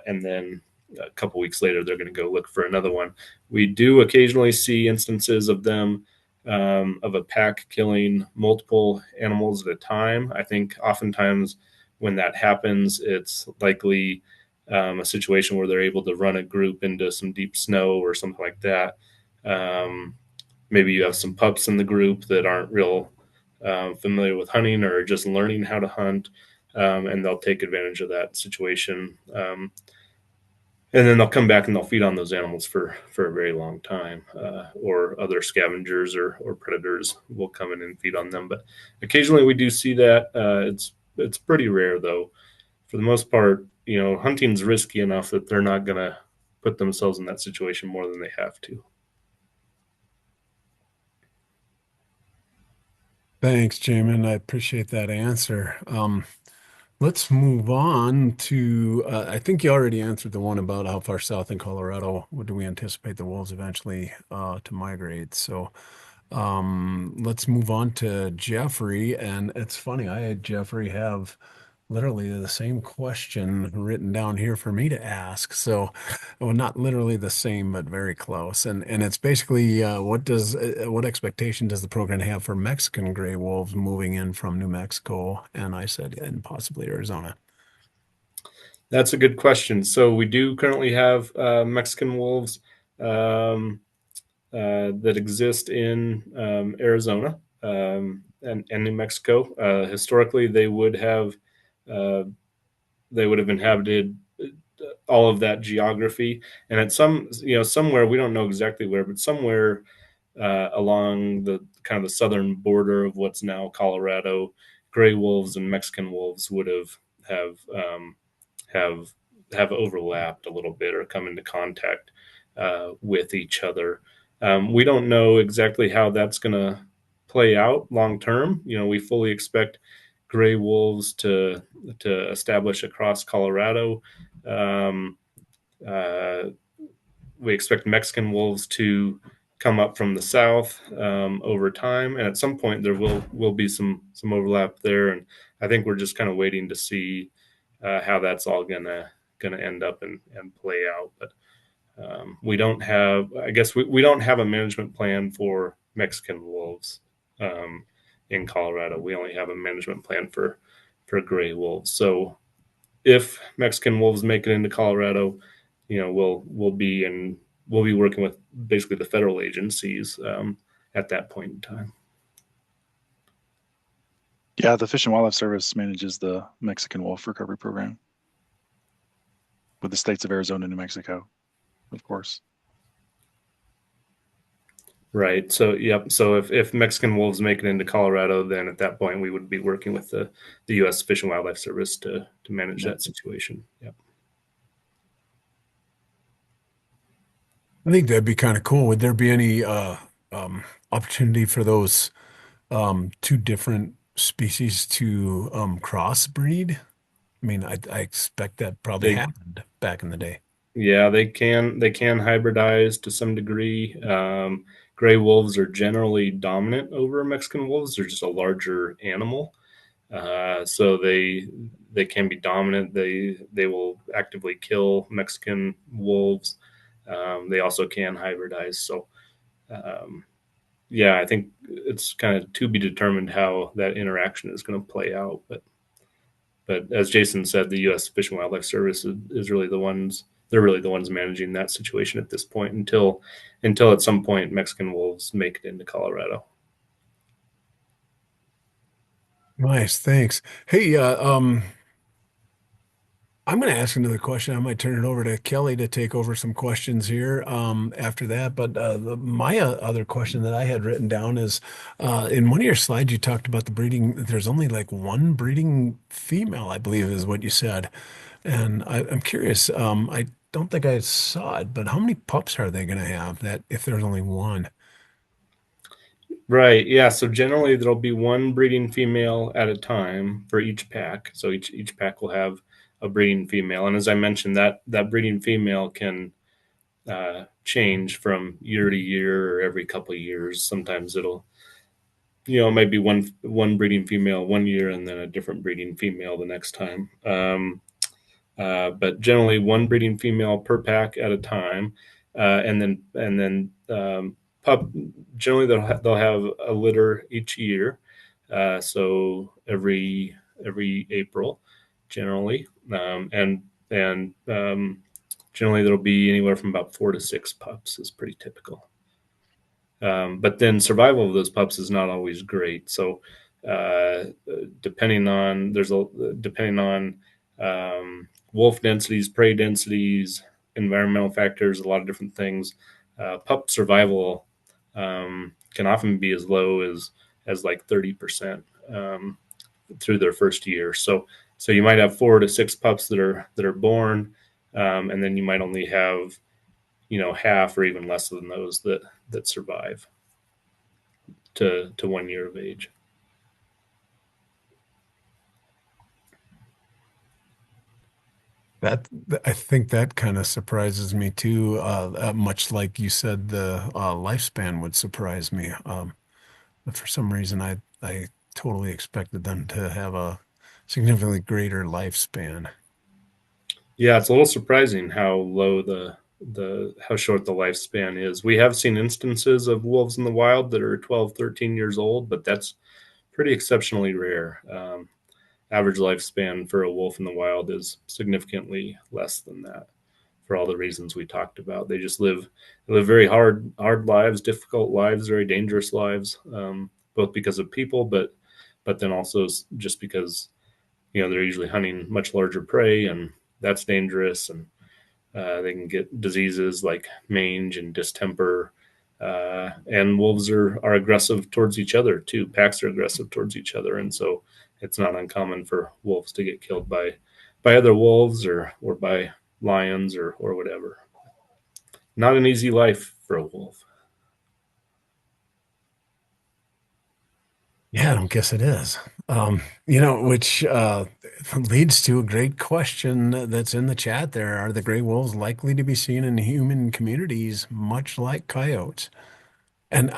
and then a couple weeks later they're going to go look for another one. We do occasionally see instances of them, of a pack killing multiple animals at a time. I think oftentimes when that happens, it's likely a situation where they're able to run a group into some deep snow or something like that. Um, Maybe you have some pups in the group that aren't real familiar with hunting or just learning how to hunt, and they'll take advantage of that situation. And then they'll come back and they'll feed on those animals for a very long time, or other scavengers or predators will come in and feed on them. But occasionally we do see that. It's pretty rare though. For the most part, hunting's risky enough that they're not going to put themselves in that situation more than they have to. Thanks, Jamin. I appreciate that answer. Let's move on to, I think you already answered the one about how far south in Colorado do we anticipate the wolves eventually to migrate. So let's move on to Jeffrey. And it's funny, I had Jeffrey have literally the same question written down here for me to ask. So, well, not literally the same, but very close. And it's basically what expectation does the program have for Mexican gray wolves moving in from New Mexico? And I said, and possibly Arizona. That's a good question. So we do currently have Mexican wolves, um, that exist in Arizona, and New Mexico. Historically, uh, they would have inhabited all of that geography, and at somewhere, we don't know exactly where, but somewhere along the kind of the southern border of what's now Colorado, gray wolves and Mexican wolves would have have have overlapped a little bit or come into contact with each other. We don't know exactly how that's going to play out long term. We fully expect gray wolves to establish across Colorado. Um, uh, we expect Mexican wolves to come up from the south over time, and at some point there will be some overlap there. And I think we're just kind of waiting to see how that's all gonna end up and play out. But we don't have, I guess, we don't have a management plan for Mexican wolves in Colorado. We only have a management plan for gray wolves. So if Mexican wolves make it into Colorado, we'll be working with basically the federal agencies at that point in time. Yeah, the Fish and Wildlife Service manages the Mexican wolf recovery program with the states of Arizona and New Mexico, of course. Right. So, yep. So if Mexican wolves make it into Colorado, then at that point we would be working with the U.S. Fish and Wildlife Service to manage Yeah. that situation. Yep. I think that'd be kind of cool. Would there be any um, opportunity for those two different species to crossbreed? I mean, I expect that probably They happened back in the day. Yeah, they can hybridize to some degree. Gray wolves are generally dominant over Mexican wolves. They're just a larger animal, so they can be dominant. They will actively kill Mexican wolves. They also can hybridize. So um, yeah, I think it's kind of to be determined how that interaction is going to play out. But but as Jason said, the U.S. Fish and Wildlife Service is really the ones. They're really the ones managing that situation at this point until at some point Mexican wolves make it into Colorado. Nice, thanks. Hey, I'm going to ask another question. I might turn it over to Kelly to take over some questions here after that. But my other question that I had written down is in one of your slides, you talked about the breeding. There's only like one breeding female, I believe is what you said. And I'm curious. I don't think I saw it, but how many pups are they going to have that if there's only one? Right. Yeah. So generally there'll be one breeding female at a time for each pack. So each pack will have a breeding female. And as I mentioned, that breeding female can change from year to year or every couple of years. Sometimes it'll, maybe one breeding female one year and then a different breeding female the next time. But generally one breeding female per pack at a time, and then pup. Generally, they'll have a litter each year, so every April, generally, and generally there'll be anywhere from about 4 to 6 pups is pretty typical. But then survival of those pups is not always great. So uh, depending on wolf densities, prey densities, environmental factors, a lot of different things. Pup survival can often be as low as like 30% through their first year. So you might have 4 to 6 pups that are born, and then you might only have half or even less than those that survive to 1 year of age. That I think that kind of surprises me too. Much like you said, the lifespan would surprise me. But for some reason, I totally expected them to have a significantly greater lifespan. Yeah, it's a little surprising how low the how short the lifespan is. We have seen instances of wolves in the wild that are 12, 13 years old, but that's pretty exceptionally rare. Average lifespan for a wolf in the wild is significantly less than that for all the reasons we talked about. They live very hard lives, difficult lives, very dangerous lives, both because of people, but then also just because they're usually hunting much larger prey, and that's dangerous, and they can get diseases like mange and distemper. And wolves are aggressive towards each other too. Packs are aggressive towards each other, and so it's not uncommon for wolves to get killed by other wolves or by lions or whatever. Not an easy life for a wolf. Yeah, I don't guess it is. Which leads to a great question that's in the chat there. Are the gray wolves likely to be seen in human communities, much like coyotes? And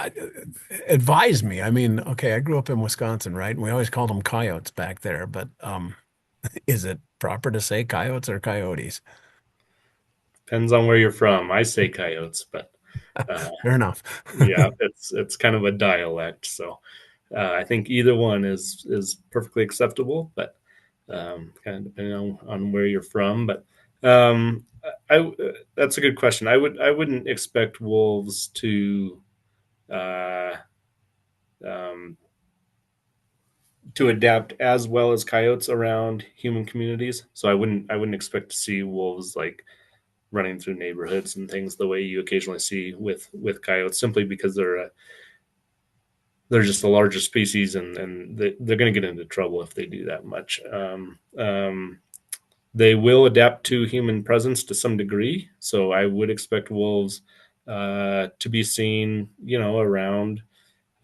advise me. I mean, okay, I grew up in Wisconsin, right? And we always called them coyotes back there, but is it proper to say coyotes or coyotes? Depends on where you're from. I say coyotes, but Fair enough. yeah, it's kind of a dialect. So I think either one is perfectly acceptable, but kind of depending on where you're from. But um, I that's a good question. I wouldn't expect wolves uh, um, to adapt as well as coyotes around human communities. So I wouldn't expect to see wolves like running through neighborhoods and things the way you occasionally see with coyotes, simply because they're just the largest species, and they're going to get into trouble if they do that much. They will adapt to human presence to some degree, so I would expect wolves to be seen, around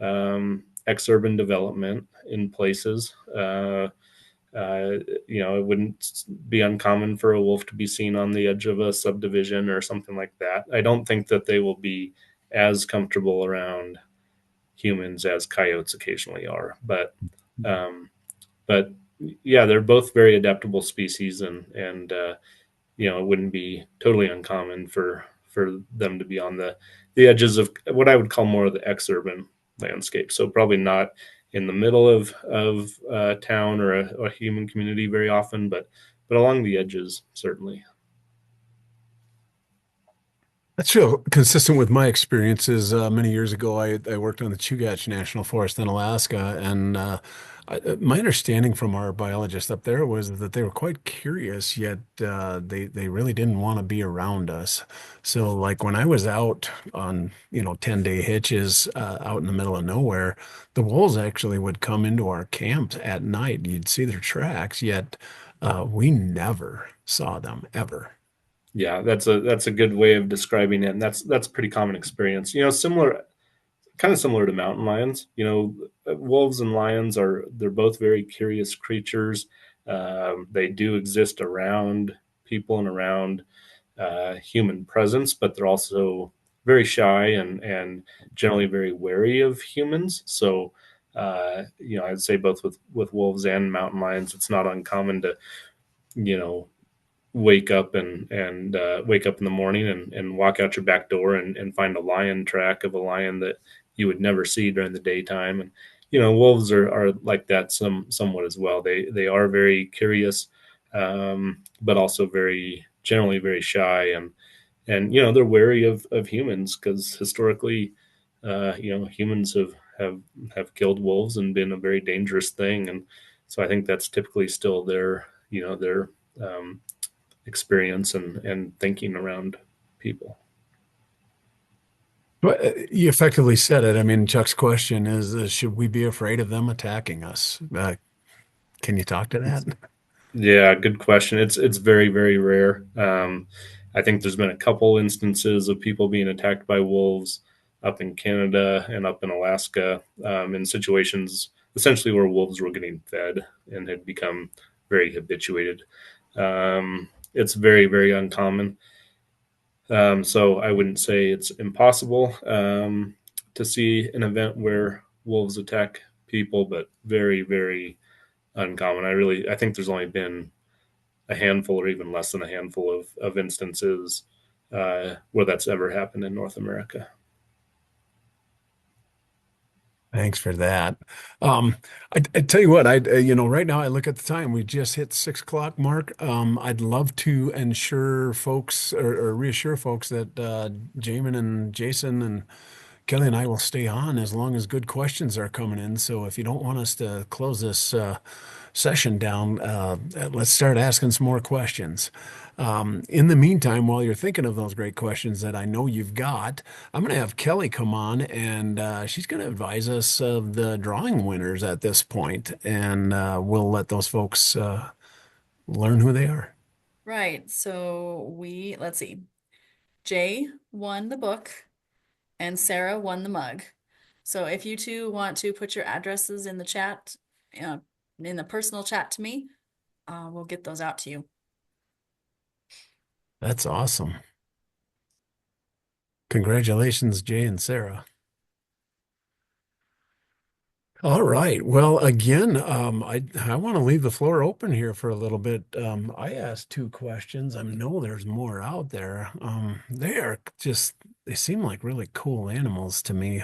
exurban development in places. It wouldn't be uncommon for a wolf to be seen on the edge of a subdivision or something like that. I don't think that they will be as comfortable around humans as coyotes occasionally are, but yeah, they're both very adaptable species, and it wouldn't be totally uncommon for them to be on the edges of what I would call more of the exurban landscape. So probably not in the middle of town or a human community very often, but along the edges certainly. That's real consistent with my experiences. Many years ago, I worked on the Chugach National Forest in Alaska, and my understanding from our biologist up there was that they were quite curious, yet they really didn't want to be around us. So, like when I was out on 10-day hitches out in the middle of nowhere, the wolves actually would come into our camps at night. You'd see their tracks, yet we never saw them ever. Yeah, that's a good way of describing it, and that's a pretty common experience. Similar, kind of similar to mountain lions. Wolves and lions they're both very curious creatures. They do exist around people and around human presence, but they're also very shy and generally very wary of humans. So, I'd say both with wolves and mountain lions, it's not uncommon to you know wake up in the morning and walk out your back door and find a lion track of a lion that you would never see during the daytime. And wolves are like that somewhat as well. They are very curious, but also very generally very shy, and they're wary of humans because historically, humans have killed wolves and been a very dangerous thing. And so I think that's typically still their experience and thinking around people. But you effectively said it. I mean, Chuck's question is, should we be afraid of them attacking us? Can you talk to that? Yeah, good question. It's very, very rare. I think there's been a couple instances of people being attacked by wolves up in Canada and up in Alaska, in situations essentially where wolves were getting fed and had become very habituated. It's very, very uncommon. So I wouldn't say it's impossible to see an event where wolves attack people, but very, very uncommon. I think there's only been a handful or even less than a handful of instances where that's ever happened in North America. Thanks for that. Um, I tell you what, right now I look at the time. We just hit 6 o'clock mark. I'd love to ensure folks or reassure folks that Jamin and Jason and Kelly and I will stay on as long as good questions are coming in. So if you don't want us to close this session down, let's start asking some more questions. In the meantime, while you're thinking of those great questions that I know you've got, I'm going to have Kelly come on and she's going to advise us of the drawing winners at this point, and we'll let those folks learn who they are. Right. So let's see. Jay won the book and Sarah won the mug. So if you two want to put your addresses in the chat, uh, in the personal chat to me, we'll get those out to you. That's awesome. Congratulations, Jay and Sarah. All right. Well, again, I want to leave the floor open here for a little bit. I asked two questions. I know there's more out there. They seem like really cool animals to me.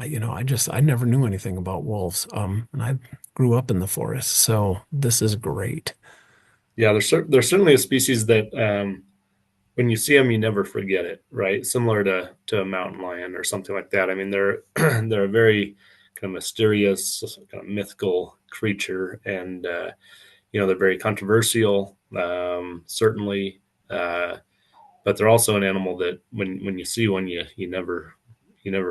I never knew anything about wolves. And I grew up in the forest, so this is great. Yeah, there's certainly a species that when you see them, you never forget it, right? Similar to a mountain lion or something like that. I mean, they're they're a very kind of mysterious, kind of mythical creature, and they're very controversial, certainly. But they're also an animal that when you see one, you never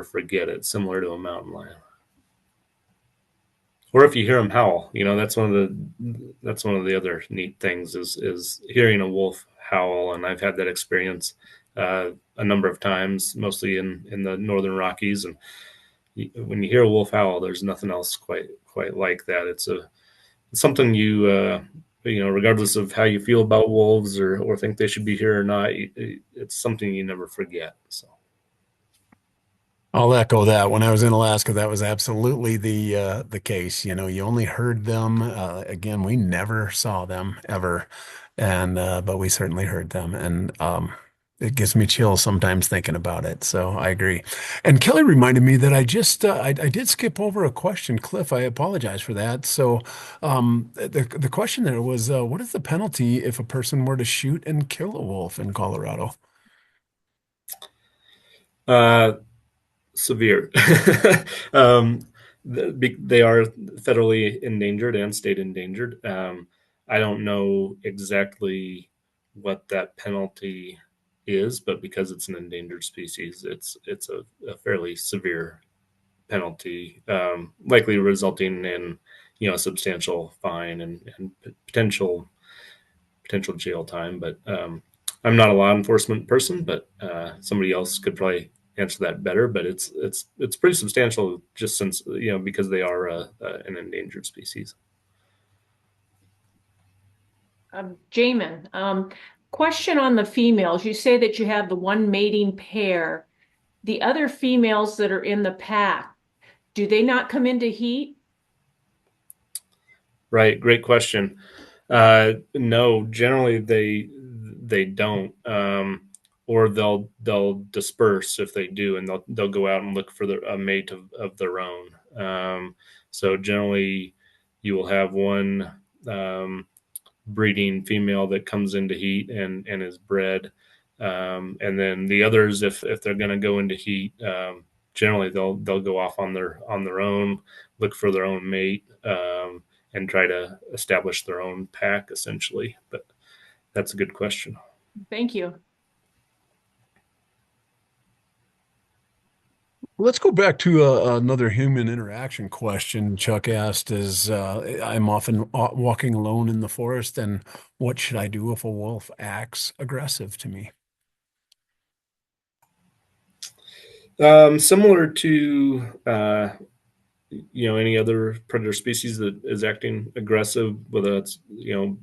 forget it. Similar to a mountain lion, or if you hear them howl, that's one of the other neat things is hearing a wolf howl, and I've had that experience a number of times, mostly in the northern Rockies. And when you hear a wolf howl, there's nothing else quite like that. It's something regardless of how you feel about wolves or think they should be here or not, it's something you never forget. So. I'll echo that. When I was in Alaska, that was absolutely the case. You only heard them. Again, we never saw them ever, and but we certainly heard them. And It gives me chills sometimes thinking about it. So I agree. And Kelly reminded me that I did skip over a question, Cliff. I apologize for that. So the question there was, what is the penalty if a person were to shoot and kill a wolf in Colorado? Uh, Severe. um, they are federally endangered and state endangered. I don't know exactly what that penalty is, but because it's an endangered species, it's a fairly severe penalty, likely resulting in a substantial fine and potential jail time. But I'm not a law enforcement person, but somebody else could probably answer that better. But it's pretty substantial, just since because they are an endangered species. Jamin, question on the females. You say that you have the one mating pair. The other females that are in the pack, do they not come into heat? Right, great question. No, generally they don't, or they'll disperse if they do, and they'll go out and look for a mate of their own. So generally, you will have one breeding female that comes into heat and is bred, and then the others, if they're going to go into heat, generally they'll go off on their own, look for their own mate. And try to establish their own pack, essentially. But that's a good question. Thank you. Let's go back to another human interaction question Chuck asked is I'm often walking alone in the forest, and what should I do if a wolf acts aggressive to me? Similar to any other predator species that is acting aggressive, whether it's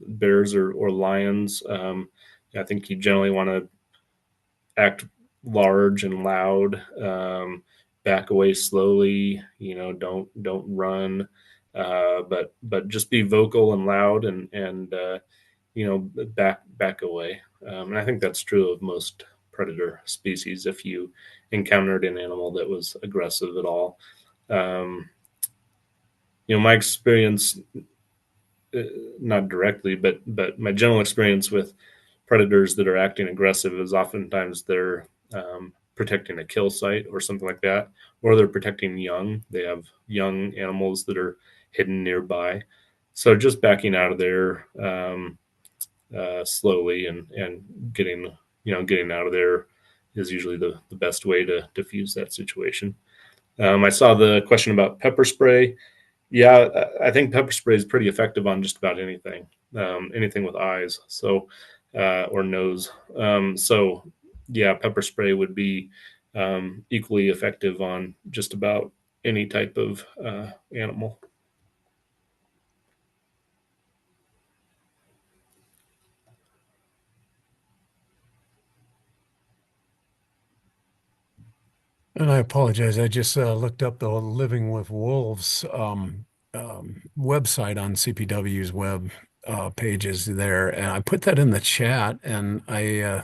bears or lions. I think you generally want to act large and loud. Back away slowly. Don't run. But just be vocal and loud and back away. And I think that's true of most predator species. If you encountered an animal that was aggressive at all, um, my experience, not directly, but my general experience with predators that are acting aggressive is oftentimes they're protecting a kill site or something like that, or they're protecting young. They have young animals that are hidden nearby. So just backing out of there slowly and getting out of there is usually the best way to diffuse that situation. I saw the question about pepper spray. Yeah, I think pepper spray is pretty effective on just about anything, anything with eyes, so or nose. So yeah, pepper spray would be equally effective on just about any type of animal. And I apologize. I just looked up the Living with Wolves website on CPW's web pages there, and I put that in the chat, and yeah,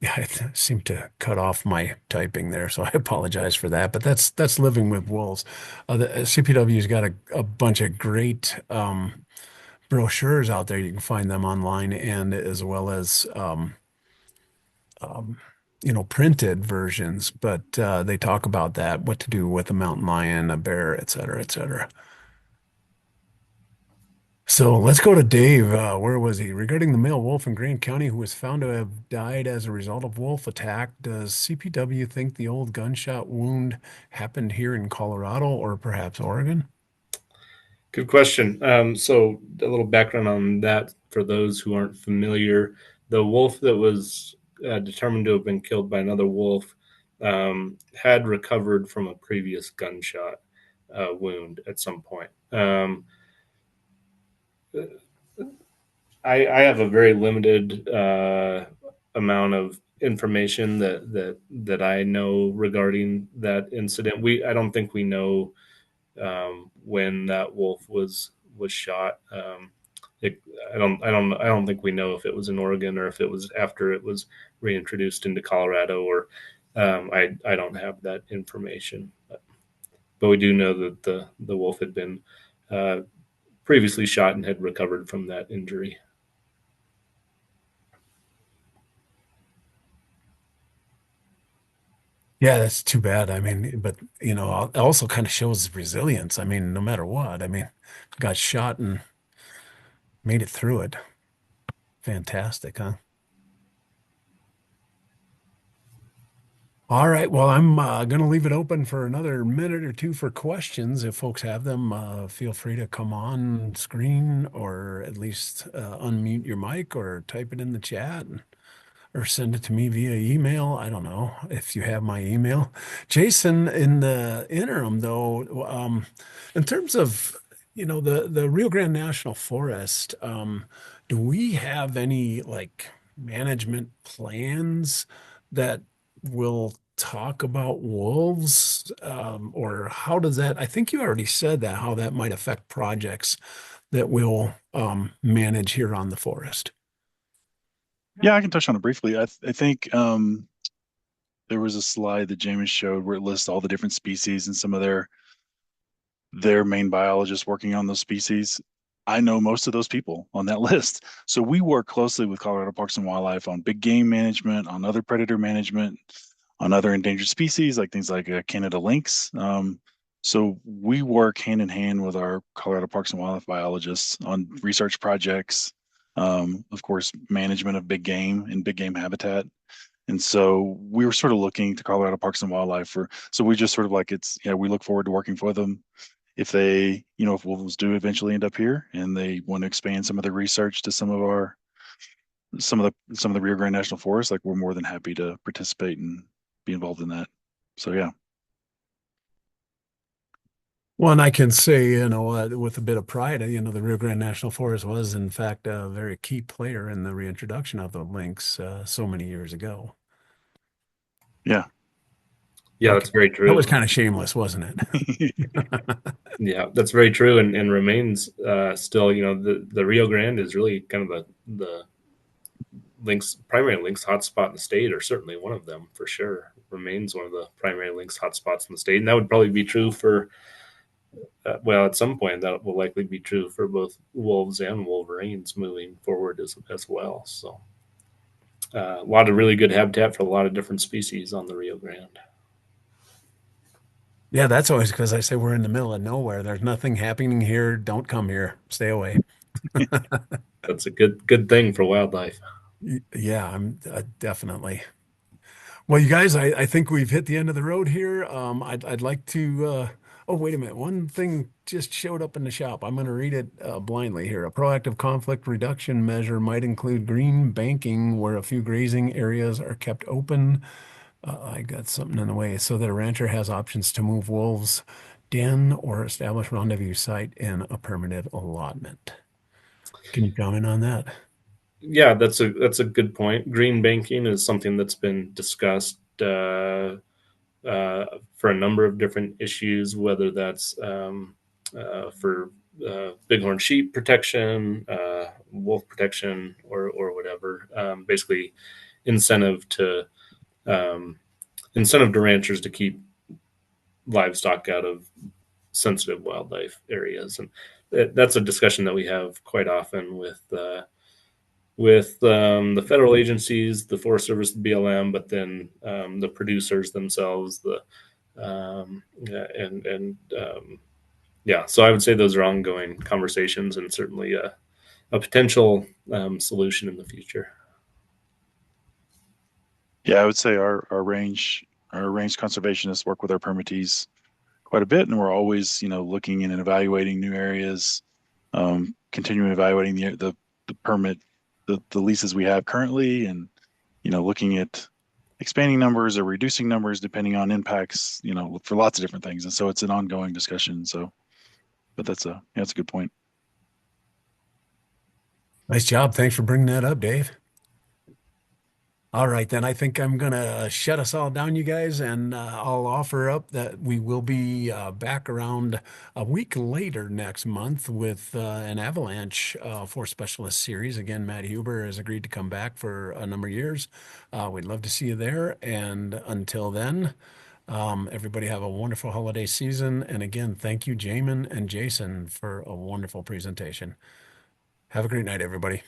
it seemed to cut off my typing there, so I apologize for that. But that's Living with Wolves. The CPW's got a bunch of great brochures out there. You can find them online, and as well as um, printed versions, but they talk about that, what to do with a mountain lion, a bear, et cetera, et cetera. So let's go to Dave. Where was he? Regarding the male wolf in Grant County who was found to have died as a result of wolf attack, does CPW think the old gunshot wound happened here in Colorado or perhaps Oregon? Good question. So a little background on that for those who aren't familiar. The wolf that was determined to have been killed by another wolf had recovered from a previous gunshot wound at some point. I have a very limited amount of information that I know regarding that incident. I don't think we know when that wolf was shot. I don't think we know if it was in Oregon or if it was after it was reintroduced into Colorado, or I don't have that information, but we do know that the wolf had been uh, previously shot and had recovered from that injury. Yeah, that's too bad. I mean, but it also kind of shows resilience. I mean, no matter what, I mean, got shot and made it through it. Fantastic, huh? All right. Well, I'm going to leave it open for another minute or two for questions. If folks have them, feel free to come on screen or at least unmute your mic or type it in the chat, or send it to me via email. I don't know if you have my email. Jason, in the interim, though, in terms of the Rio Grande National Forest, do we have any like management plans that will talk about wolves, or how does that? I think you already said that how that might affect projects that we'll manage here on the forest. Yeah, I can touch on it briefly. I think there was a slide that James showed where it lists all the different species and some of their main biologists working on those species. I know most of those people on that list. So we work closely with Colorado Parks and Wildlife on big game management, on other predator management, on other endangered species like things like Canada lynx. So we work hand in hand with our Colorado Parks and Wildlife biologists on research projects, of course, management of big game and big game habitat. And so we were sort of looking to Colorado Parks and Wildlife so we just sort of like we look forward to working for them. If they, if wolves do eventually end up here and they want to expand some of the research to some of the Rio Grande National Forest, like we're more than happy to participate and be involved in that. So yeah. Well, and I can say, with a bit of pride, the Rio Grande National Forest was, in fact, a very key player in the reintroduction of the lynx so many years ago. Yeah. Yeah, Okay. that's very That was true. kind of shameless, wasn't it? Yeah, that's very true, and remains still. The Rio Grande is really kind of the primary lynx hotspot in the state, or certainly one of them for sure. Remains one of the primary lynx hotspots in the state, and that would probably be true for well, at some point that will likely be true for both wolves and wolverines moving forward as well. So a lot of really good habitat for a lot of different species on the Rio Grande. Yeah, that's always because I say we're in the middle of nowhere. There's nothing happening here. Don't come here. Stay away. That's a good thing for wildlife. Yeah, I'm definitely. Well, you guys, I think we've hit the end of the road here. I'd like to. Oh, wait a minute. One thing just showed up in the shop. I'm going to read it blindly here. A proactive conflict reduction measure might include green banking where a few grazing areas are kept open. I got something in the way so that a rancher has options to move wolves, den, or establish rendezvous site in a permitted allotment. Can you comment on that? Yeah, that's a good point. Green banking is something that's been discussed for a number of different issues, whether that's for bighorn sheep protection, wolf protection, or whatever. Basically, incentive to um, incentive to ranchers to keep livestock out of sensitive wildlife areas, and that's a discussion that we have quite often with the federal agencies, the Forest Service, the BLM, but then the producers themselves, yeah, and yeah. So I would say those are ongoing conversations and certainly a potential solution in the future. Yeah, I would say our range conservationists work with our permittees quite a bit, and we're always, looking in and evaluating new areas, continuing evaluating the permit, the leases we have currently, and looking at expanding numbers or reducing numbers depending on impacts, for lots of different things. And so it's an ongoing discussion. So, but that's a good point. Nice job. Thanks for bringing that up, Dave. All right, then I think I'm gonna shut us all down, you guys, and I'll offer up that we will be back around a week later next month with an avalanche force specialist series. Again, Matt Huber has agreed to come back for a number of years. We'd love to see you there. And until then, everybody have a wonderful holiday season. And again, thank you, Jamin and Jason, for a wonderful presentation. Have a great night, everybody.